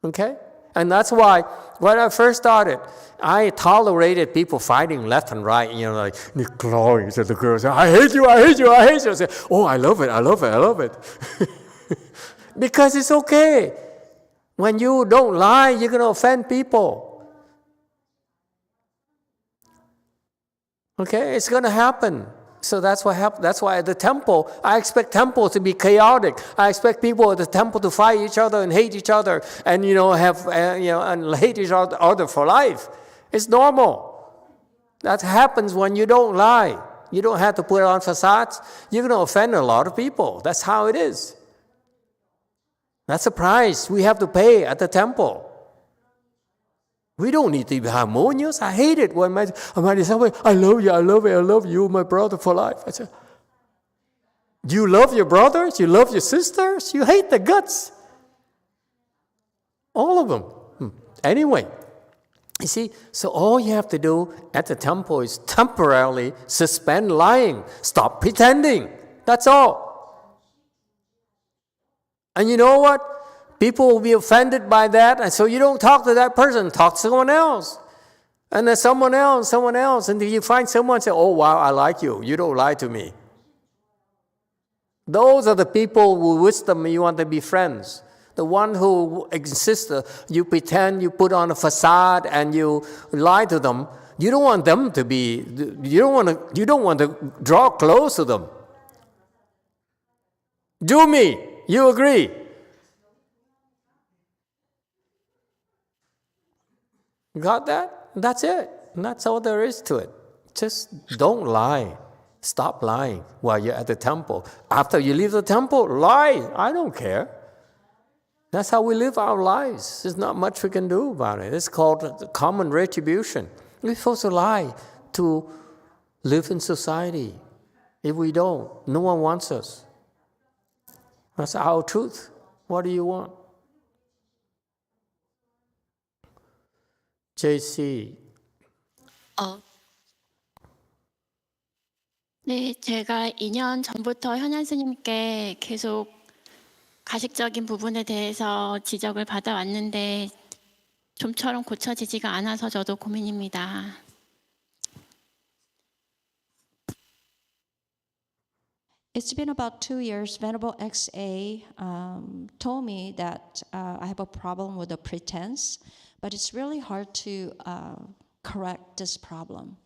Okay? And that's why, when I first started, I tolerated people fighting left and right. Like, clawing at the girls. I hate you, I hate you, I hate you. I say, oh, I love it, I love it, I love it. Because it's okay. When you don't lie, you're going to offend people. Okay? It's going to happen. So that's what happened. That's why at the temple, I expect temples to be chaotic. I expect people at the temple to fight each other and hate each other, and have and hate each other for life. It's normal. That happens when you don't lie. You don't have to put on facades. You're going to offend a lot of people. That's how it is. That's a price we have to pay at the temple. We don't need to be harmonious. I hate it when somebody says, I love you, my brother for life. I say, you love your brothers? You love your sisters? You hate the guts. All of them. Anyway, you see, so all you have to do at the temple is temporarily suspend lying. Stop pretending. That's all. And you know what? People will be offended by that, and so you don't talk to that person, talk to someone else. And then someone else, and you find someone say, oh wow, I like you, you don't lie to me. Those are the people with wisdom you want to be friends. The one who insists you pretend, you put on a facade, and you lie to them. You don't want them to be, you don't want to draw close to them. Do me, you agree? Got that? That's it. That's all there is to it. Just don't lie. Stop lying while you're at the temple. After you leave the temple, lie. I don't care. That's how we live our lives. There's not much we can do about it. It's called common retribution. We're supposed to lie to live in society. If we don't, no one wants us. That's our truth. What do you want? JC. 네, 제가 2년 전부터 현현 스님께 계속 가식적인 부분에 대해서 지적을 받아왔는데 좀처럼 고쳐지지가 않아서 저도 고민입니다. It's been about 2 years. Venerable XA told me that I have a problem with the pretense, but it's really hard to correct this problem.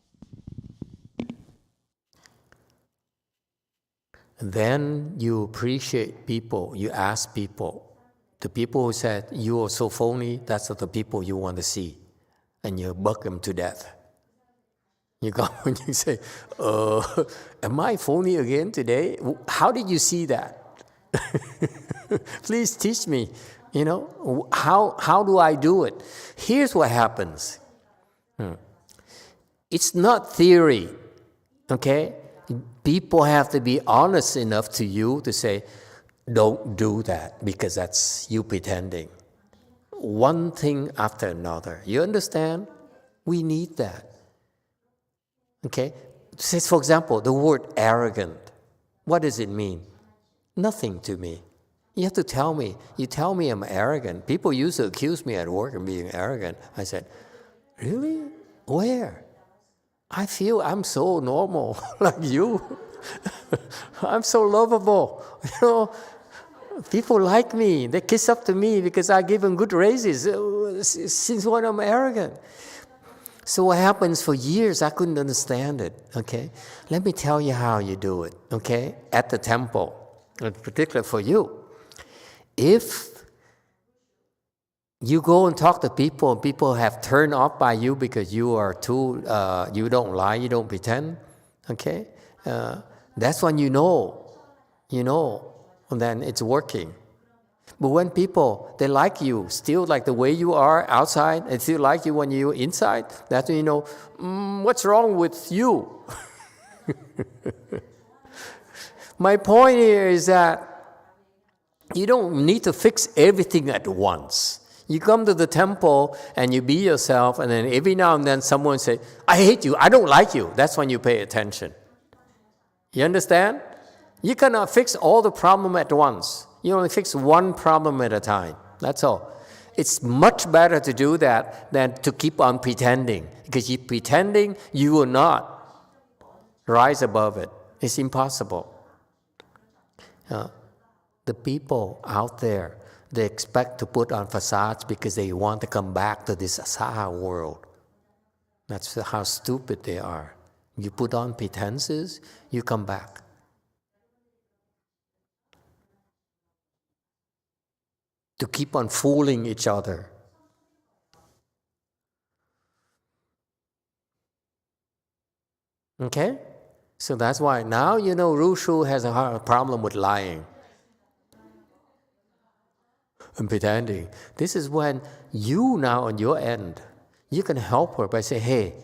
Then you appreciate people, you ask people. The people who said, you are so phony, that's the people you want to see. And you bug them to death. You go and you say, am I phony again today? How did you see that? Please teach me. How do I do it? Here's what happens. It's not theory, okay? People have to be honest enough to you to say, don't do that because that's you pretending. One thing after another. You understand? We need that. Okay? Say, for example, the word arrogant. What does it mean? Nothing to me. You have to tell me. You tell me I'm arrogant. People used to accuse me at work of being arrogant. I said, really? Where? I feel I'm so normal, like you. I'm so lovable. People like me. They kiss up to me because I give them good raises. Since when I'm arrogant? So what happens for years, I couldn't understand it, okay? Let me tell you how you do it, okay? At the temple, in particular for you. If you go and talk to people and people have turned off by you because you are too, you don't lie, you don't pretend, okay? That's when you know, and then it's working. But when people, they like you, still like the way you are outside, and still like you when you're inside, that's when you know, what's wrong with you? My point here is that you don't need to fix everything at once. You come to the temple and you be yourself, and then every now and then someone say, I hate you, I don't like you. That's when you pay attention. You understand? You cannot fix all the problem at once. You only fix one problem at a time. That's all. It's much better to do that than to keep on pretending. Because you pretending, you will not rise above it. It's impossible. The people out there, they expect to put on facades because they want to come back to this asaha world. That's how stupid they are. You put on pretenses, you come back. To keep on fooling each other. Okay? So that's why now you know Rushu has a problem with lying and pretending. This is when you now on your end, you can help her by saying, hey,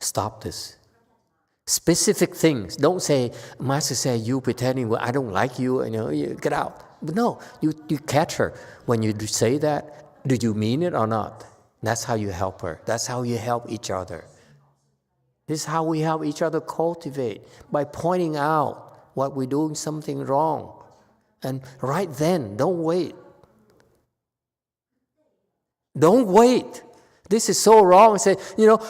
stop this. Specific things. Don't say, Master said you pretending, well, I don't like you, and you get out. But no, you catch her. When you say that, do you mean it or not? That's how you help her. That's how you help each other. This is how we help each other cultivate, by pointing out what we're doing something wrong. And right then, don't wait. Don't wait. This is so wrong. Say,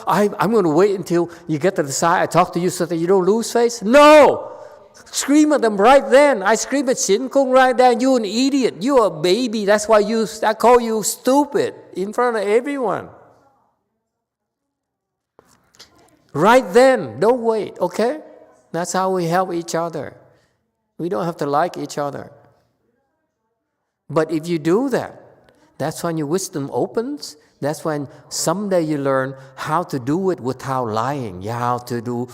I'm going to wait until you get to the side. I talk to you so that you don't lose face. No! Scream at them right then. I scream at Shin Kung right then. You're an idiot. You're a baby. That's why I call you stupid in front of everyone. Right then. Don't wait, okay? That's how we help each other. We don't have to like each other. But if you do that, that's when your wisdom opens. That's when someday you learn how to do it without lying. How to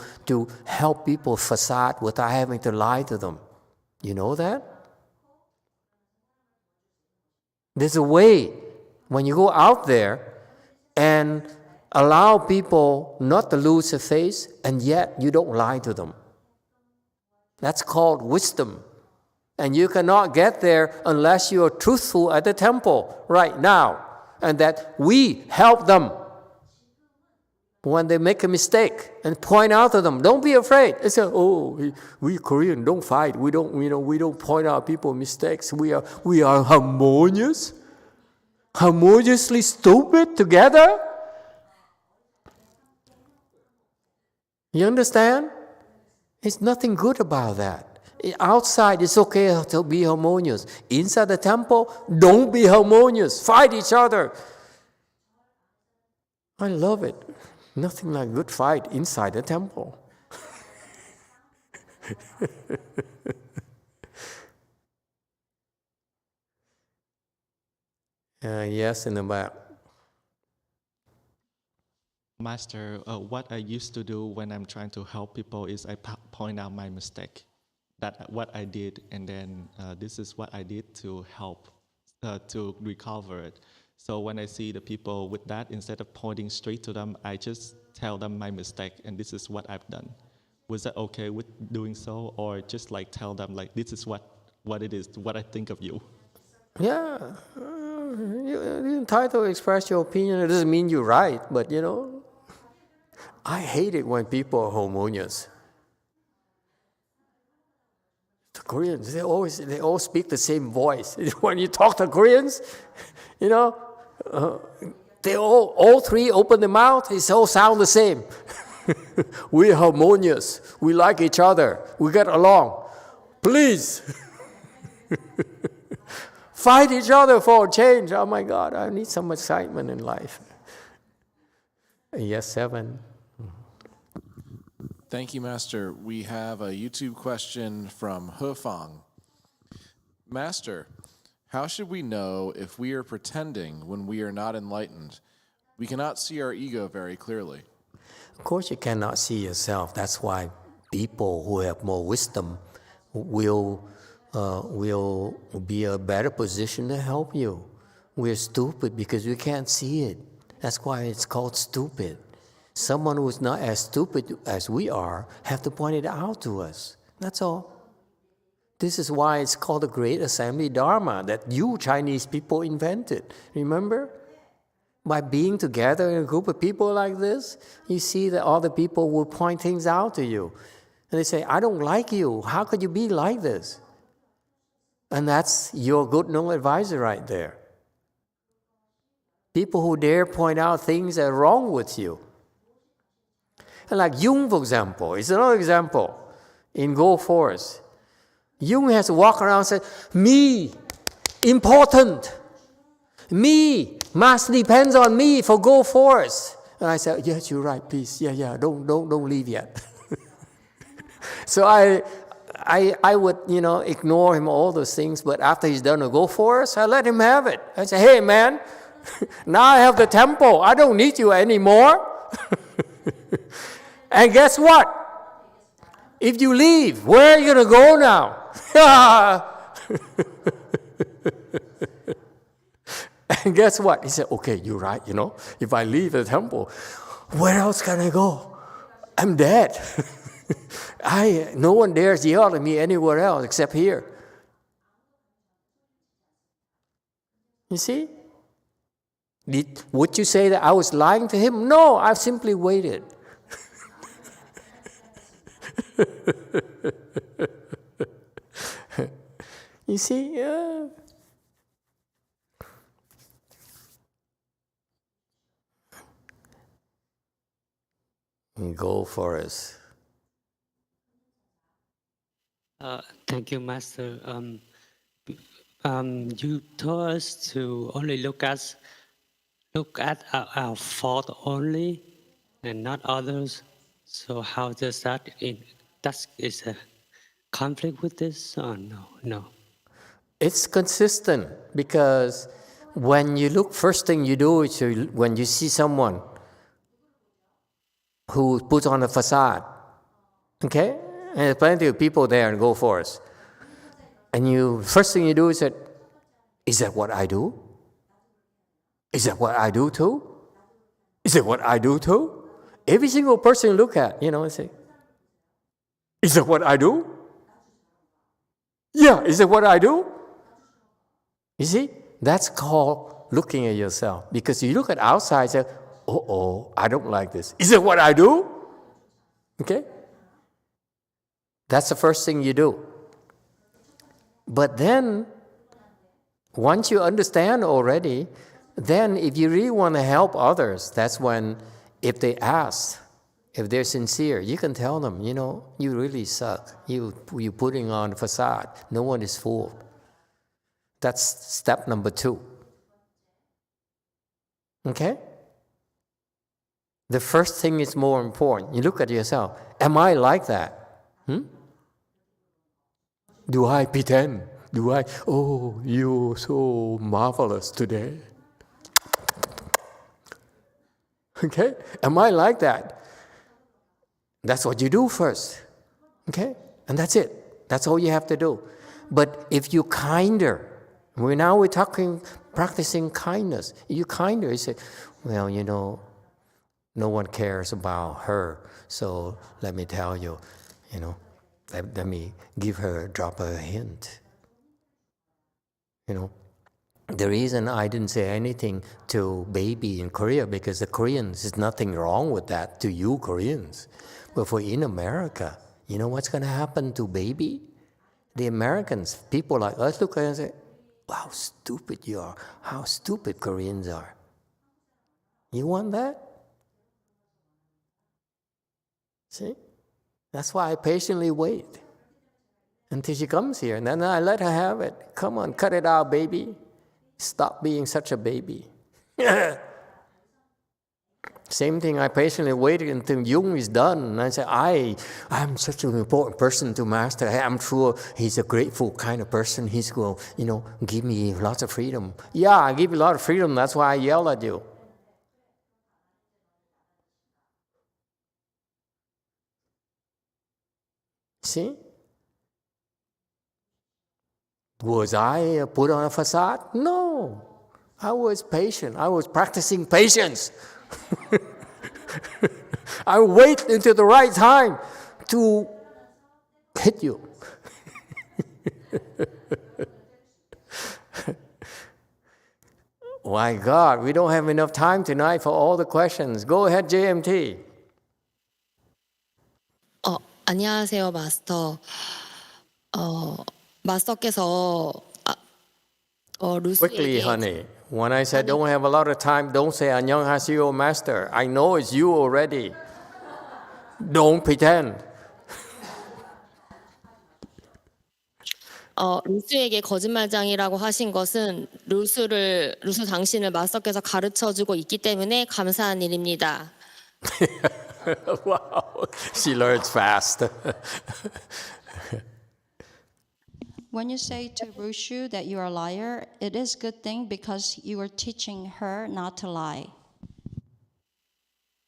help people facade without having to lie to them. You know that? There's a way when you go out there and allow people not to lose their face, and yet you don't lie to them. That's called wisdom. And you cannot get there unless you are truthful at the temple right now. And that we help them when they make a mistake and point out to them. Don't be afraid. They say, we Korean don't fight. We don't point out people's mistakes. We are harmoniously stupid together. You understand? There's nothing good about that. Outside, it's okay to be harmonious. Inside the temple, don't be harmonious. Fight each other. I love it. Nothing like good fight inside the temple. Yes, in the back. Master, what I used to do when I'm trying to help people is I point out my mistake. That what I did, and then this is what I did to help to recover it. So when I see the people with that, instead of pointing straight to them, I just tell them my mistake, and this is what I've done. Was that okay with doing so, or just like tell them like this is what it is, what I think of you? Yeah, you're entitled to express your opinion. It doesn't mean you're right, but I hate it when people are harmonious. The Koreans, they all speak the same voice. When you talk to Koreans, they all three open their mouth, it all sound the same. We're harmonious. We like each other. We get along. Please. Fight each other for a change. Oh my God, I need some excitement in life. Yes, 7. Thank you, Master. We have a YouTube question from Hefang. Master, how should we know if we are pretending when we are not enlightened? We cannot see our ego very clearly. Of course you cannot see yourself. That's why people who have more wisdom will be a better position to help you. We're stupid because we can't see it. That's why it's called stupid. Someone who is not as stupid as we are have to point it out to us. That's all. This is why it's called the Great Assembly Dharma that you Chinese people invented. Remember? By being together in a group of people like this, you see that all the people will point things out to you. And they say, I don't like you. How could you be like this? And that's your good known advisor right there. People who dare point out things that are wrong with you. And like Jung, for example, is another example in Go Forest. Jung has to walk around and say, me, important. Me, must depends on me for Go Forest. And I said, yes, you're right, please. Yeah, don't leave yet. So I would, ignore him, all those things. But after he's done a go for us, I let him have it. I say, hey, man, now I have the temple. I don't need you anymore. And guess what? If you leave, where are you going to go now? And guess what? He said, okay, you're right, If I leave the temple, where else can I go? I'm dead. No one dares yell at me anywhere else except here. You see? Would you say that I was lying to him? No, I simply waited. You see? Yeah. Go for us. Thank you, Master. You told us to only look at our fault only, and not others. So how does that is a conflict with this? Or no. It's consistent because when you look, first thing you do is when you see someone who puts on a facade, okay? And there's plenty of people there and go for us. And first thing you do is that, is that what I do? Is that what I do too? Is that what I do too? Every single person you look at, say, is that what I do? Yeah, is that what I do? You see, that's called looking at yourself. Because you look at outside and say, I don't like this. Is that what I do? Okay? That's the first thing you do. But then, once you understand already, then if you really want to help others, that's when, if they ask, if they're sincere, you can tell them, you really suck. You're putting on a facade. No one is fooled. That's step number 2. Okay? The first thing is more important. You look at yourself. Am I like that? Do I pretend? You're so marvelous today. Okay? Am I like that? That's what you do first. Okay? And that's it. That's all you have to do. But if you're kinder, we're talking, practicing kindness. You're kinder. You say, well, no one cares about her. So let me tell you, let me drop her a hint. The reason I didn't say anything to baby in Korea, because the Koreans, there's nothing wrong with that to you Koreans. But for in America, you know what's going to happen to baby? The Americans, people like us look at it and say, how stupid you are, how stupid Koreans are. You want that? See? That's why I patiently wait until she comes here. And then I let her have it. Come on, cut it out, baby. Stop being such a baby. Same thing, I patiently waited until Jung is done. And I said, I'm such an important person to Master. I'm sure he's a grateful kind of person. He's going to, give me lots of freedom. Yeah, I give you a lot of freedom. That's why I yell at you. See? Was I put on a facade? No. I was patient. I was practicing patience. I wait until the right time to hit you. My God, we don't have enough time tonight for all the questions. Go ahead, JMT. 안녕하세요, 마스터. 마스터께서 Quickly, 루스에게 honey. When I said don't have a lot of time, don't say 안녕하세요, Master. I know it's you already. Don't pretend. 루스에게 거짓말장이라고 하신 것은 루스 당신을 마스터께서 가르쳐주고 있기 때문에 감사한 일입니다. Wow, she learns fast. When you say to Rushu that you are a liar, it is a good thing because you are teaching her not to lie.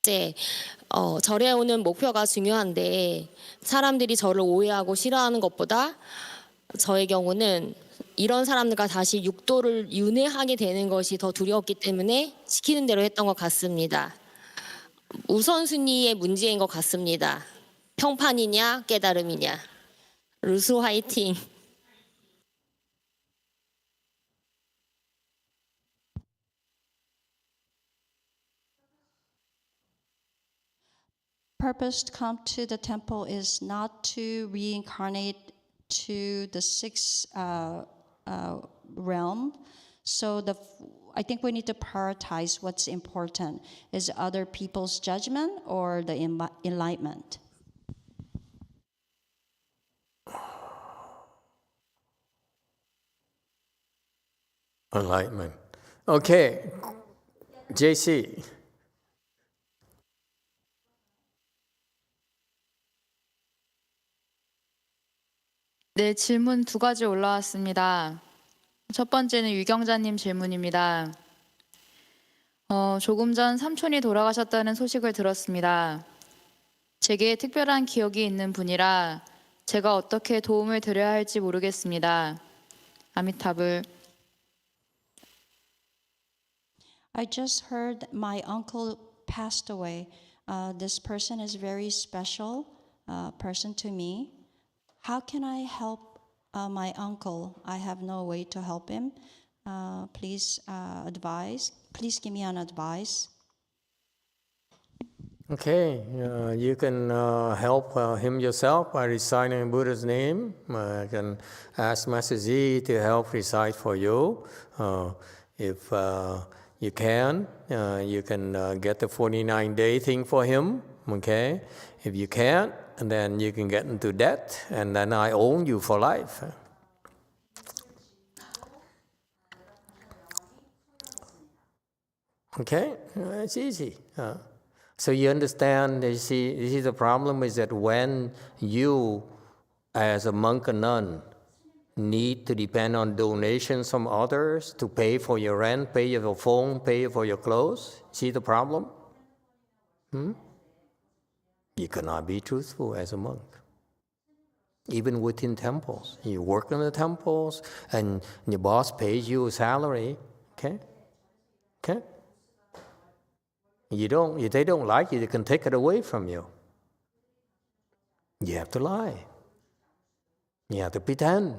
이제 절에 오는 목표가 중요한데 사람들이 저를 오해하고 싫어하는 것보다 저의 경우는 이런 사람들과 다시 육도를 윤회하게 되는 것이 더 두려웠기 때문에 시키는 대로 했던 것 같습니다. 우선순위의 문제인 것 같습니다. 평판이냐 깨달음이냐. 루스 화이팅. Purpose to come to the temple is not to reincarnate to the sixth realm. So I think we need to prioritize what's important. Is other people's judgment or the enlightenment? Enlightenment. Okay, JC. 네, 질문 두 가지 올라왔습니다. 첫 번째는 유경자님 질문입니다. 조금 전 삼촌이 돌아가셨다는 소식을 들었습니다. 제게 특별한 기억이 있는 분이라 제가 어떻게 도움을 드려야 할지 모르겠습니다. 아미타불. I just heard that my uncle passed away. This person is very special person to me. How can I help my uncle? I have no way to help him. Please advise. Please give me an advice. Okay, you can help him yourself by reciting Buddha's name. I can ask Master Z to help recite for you. If you can get the 49-day thing for him. Okay, if you can't, and then you can get into debt, and then I own you for life. Okay, it's easy. So you understand, you see the problem is that when you, as a monk or nun, need to depend on donations from others to pay for your rent, pay your phone, pay for your clothes, see the problem? You cannot be truthful as a monk. Even within temples. You work in the temples and your boss pays you a salary, okay? Okay? If they don't like you, they can take it away from you. You have to lie. You have to pretend.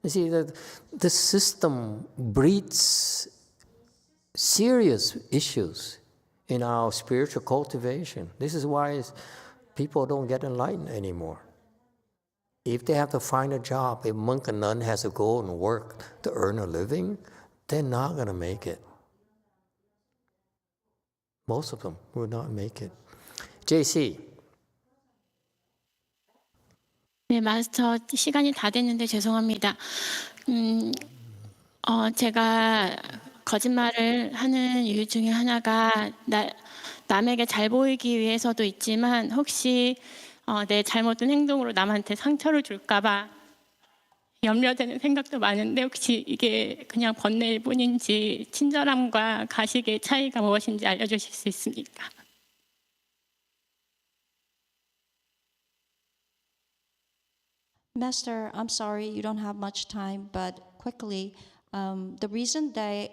You see, the system breeds serious issues in our spiritual cultivation. This is why people don't get enlightened anymore. If they have to find a job, a monk and nun has to go and work to earn a living, they're not going to make it. Most of them will not make it. JC. 네, 마스터 시간이 다 됐는데 죄송합니다. 제가 거짓말을 하는 이유 중에 하나가 남에게 잘 보이기 위해서도 있지만 혹시 내 잘못된 행동으로 남한테 상처를 줄까봐 염려되는 생각도 많은데 혹시 이게 그냥 번뇌일 뿐인지 친절함과 가식의 차이가 무엇인지 알려주실 수 있습니까? Master, I'm sorry you don't have much time, but quickly, the reason that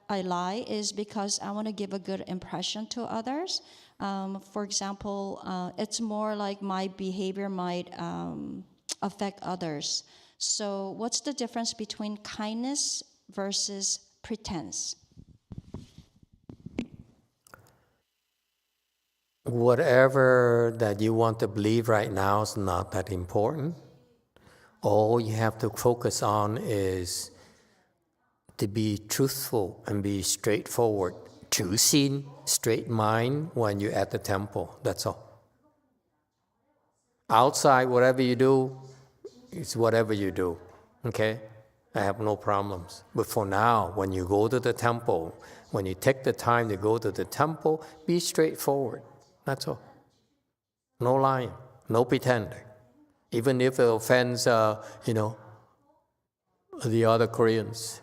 I lie is because I want to give a good impression to others. For example, it's more like my behavior might affect others. So what's the difference between kindness versus pretense? Whatever that you want to believe right now is not that important. All you have to focus on is to be truthful and be straightforward. true sin, straight mind when you're at the temple. That's all. Outside, whatever you do, it's whatever you do. Okay? I have no problems. But for now, when you go to the temple, when you take the time to go to the temple, be straightforward. That's all. No lying, no pretending. Even if it offends, the other Koreans,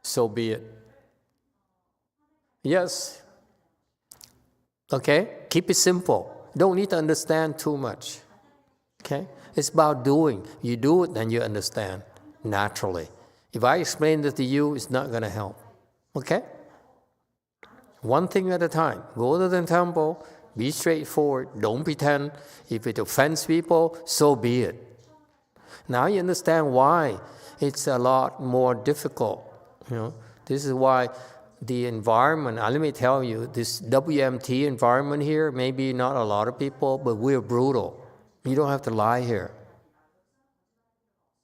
so be it. Yes. Okay? Keep it simple. Don't need to understand too much. Okay? It's about doing. You do it, then you understand naturally. If I explain it to you, it's not going to help. Okay? One thing at a time. Go to the temple. Be straightforward. Don't pretend. If it offends people, so be it. Now you understand why it's a lot more difficult. This is why the environment, let me tell you, this WMT environment here, maybe not a lot of people, but we're brutal. You don't have to lie here.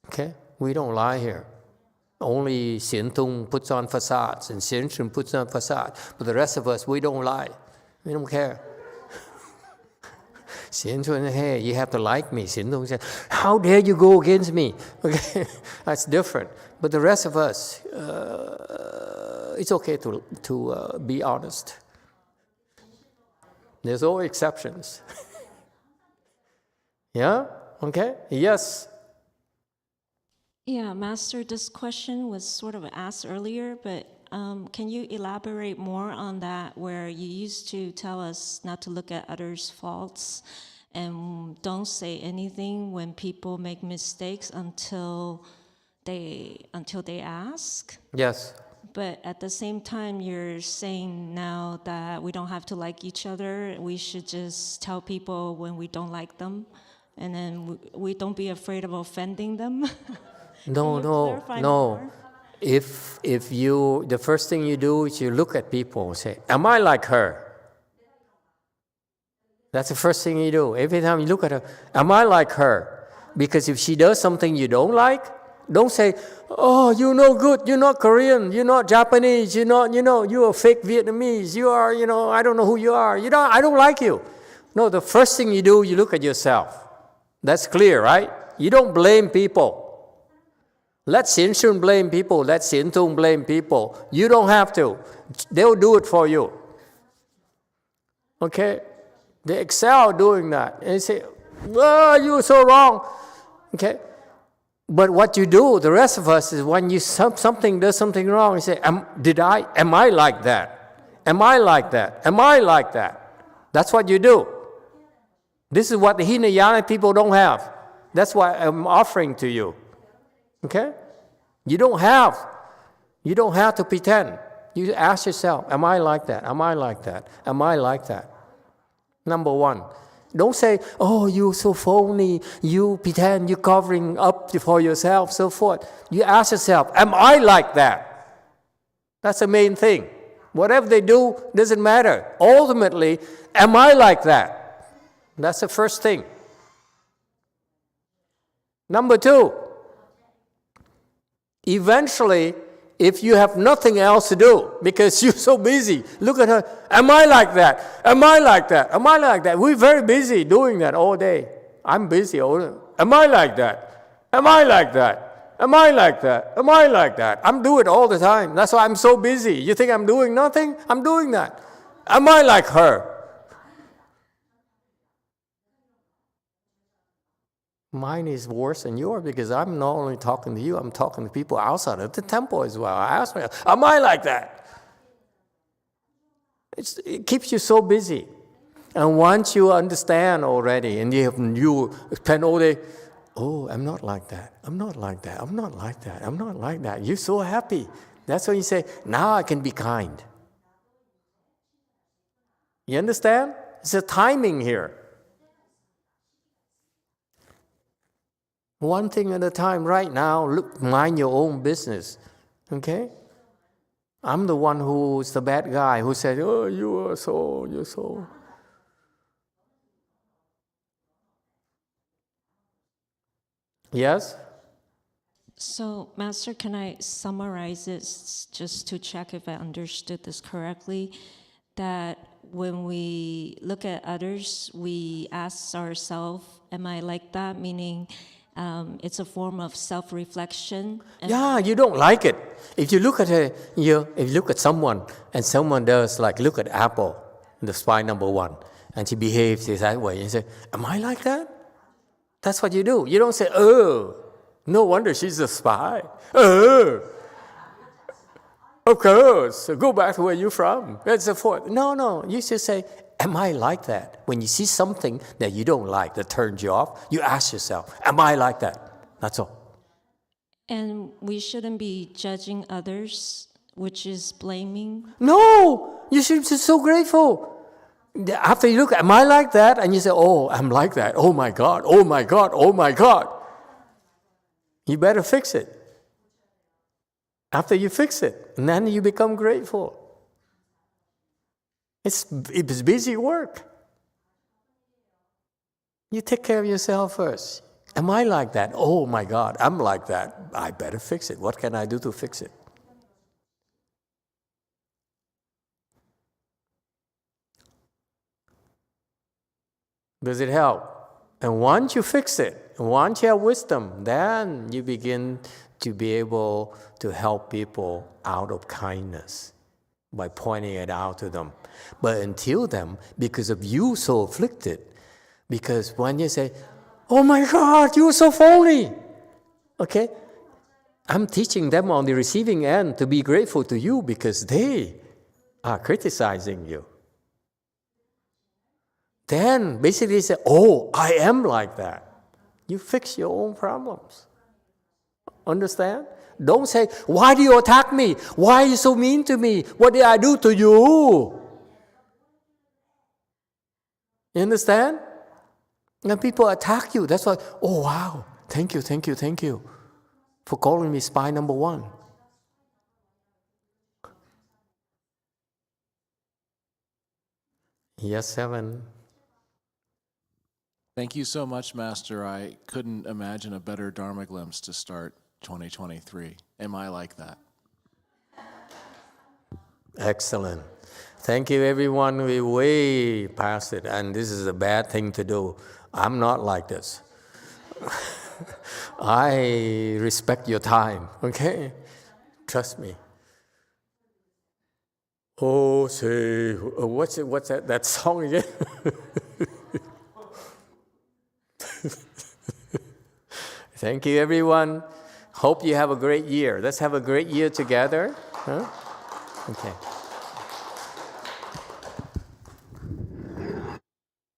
Okay? We don't lie here. Only Xian Tung puts on facades and Xian Shun puts on facades. But the rest of us, we don't lie. We don't care. Xian Shun, hey, you have to like me. Xian Tung said, how dare you go against me? Okay, that's different. But the rest of us, it's okay to be honest. There's always exceptions. Yeah? Okay? Yes? Yeah, Master, this question was sort of asked earlier, but can you elaborate more on that, where you used to tell us not to look at others' faults and don't say anything when people make mistakes until they ask? Yes. But at the same time, you're saying now that we don't have to like each other. We should just tell people when we don't like them, and then we don't be afraid of offending them. No. If you, the first thing you do is you look at people and say, am I like her? That's the first thing you do. Every time you look at her, am I like her? Because if she does something you don't like, don't say, oh, you're no good, you're not Korean, you're not Japanese, you're not, you're a fake Vietnamese, you are, I don't know who you are, I don't like you. No, the first thing you do, you look at yourself. That's clear, right? You don't blame people. Let Xian Shun blame people, let Xian Tung blame people. You don't have to. They'll do it for you. Okay? They excel doing that. And they say, oh, you're so wrong. Okay? But what you do, the rest of us, is when something does something wrong, you say, am I like that? Am I like that? Am I like that? That's what you do. This is what the Hinayana people don't have. That's why I'm offering to you. Okay? You don't have to pretend. You ask yourself, am I like that? Am I like that? Am I like that? Number one. Don't say, oh, you're so phony, you pretend, you're covering up for yourself, so forth. You ask yourself, am I like that? That's the main thing. Whatever they do doesn't matter. Ultimately, am I like that? That's the first thing. Number two, eventually, if you have nothing else to do because you're so busy, look at her, am I like that? Am I like that? Am I like that? We're very busy doing that all day. I'm busy all day. Am I like that? Am I like that? Am I like that? Am I like that? I'm doing it all the time. That's why I'm so busy. You think I'm doing nothing? I'm doing that. Am I like her? Mine is worse than yours because I'm not only talking to you, I'm talking to people outside of the temple as well. I ask myself, am I like that? It keeps you so busy. And once you understand already and you spend all day, oh, I'm not like that. I'm not like that. I'm not like that. I'm not like that. You're so happy. That's when you say, now I can be kind. You understand? It's a timing here. One thing at a time. Right now, look, mind your own business. Okay? I'm the one who's the bad guy who said, oh, you're so. Yes? So, Master, can I summarize it just to check if I understood this correctly? That when we look at others, we ask ourselves, am I like that? Meaning, it's a form of self-reflection. Yeah, you don't like it. If you look at if you look at someone and someone does, like look at Apple, the spy number one, and she behaves that way. You say, am I like that? That's what you do. You don't say, oh, no wonder she's a spy. Oh, of course, go back to where you're from. And so forth. No, you should say, am I like that? When you see something that you don't like, that turns you off, you ask yourself, am I like that? That's all. And we shouldn't be judging others, which is blaming. No, you should be so grateful. After you look, am I like that? And you say, oh, I'm like that. Oh my God, oh my God, oh my God. You better fix it. After you fix it, and then you become grateful. It's busy work. You take care of yourself first. Am I like that? Oh my God, I'm like that. I better fix it. What can I do to fix it? Does it help? And once you fix it, once you have wisdom, then you begin to be able to help people out of kindness by pointing it out to them. But until then, because of you so afflicted, because when you say, oh my God, you're so phony, okay? I'm teaching them on the receiving end to be grateful to you because they are criticizing you. Then basically say, oh, I am like that. You fix your own problems. Understand? Don't say, why do you attack me? Why are you so mean to me? What did I do to you? You understand? When people attack you, that's why, oh wow, thank you for calling me spy number one. Yes, 7. Thank you so much, Master. I couldn't imagine a better Dharma glimpse to start 2023. Am I like that? Excellent. Thank you, everyone. We're way past it, and this is a bad thing to do. I'm not like this. I respect your time, okay? Trust me. Oh, say, what's that song again? Thank you, everyone. Hope you have a great year. Let's have a great year together. Huh? Okay.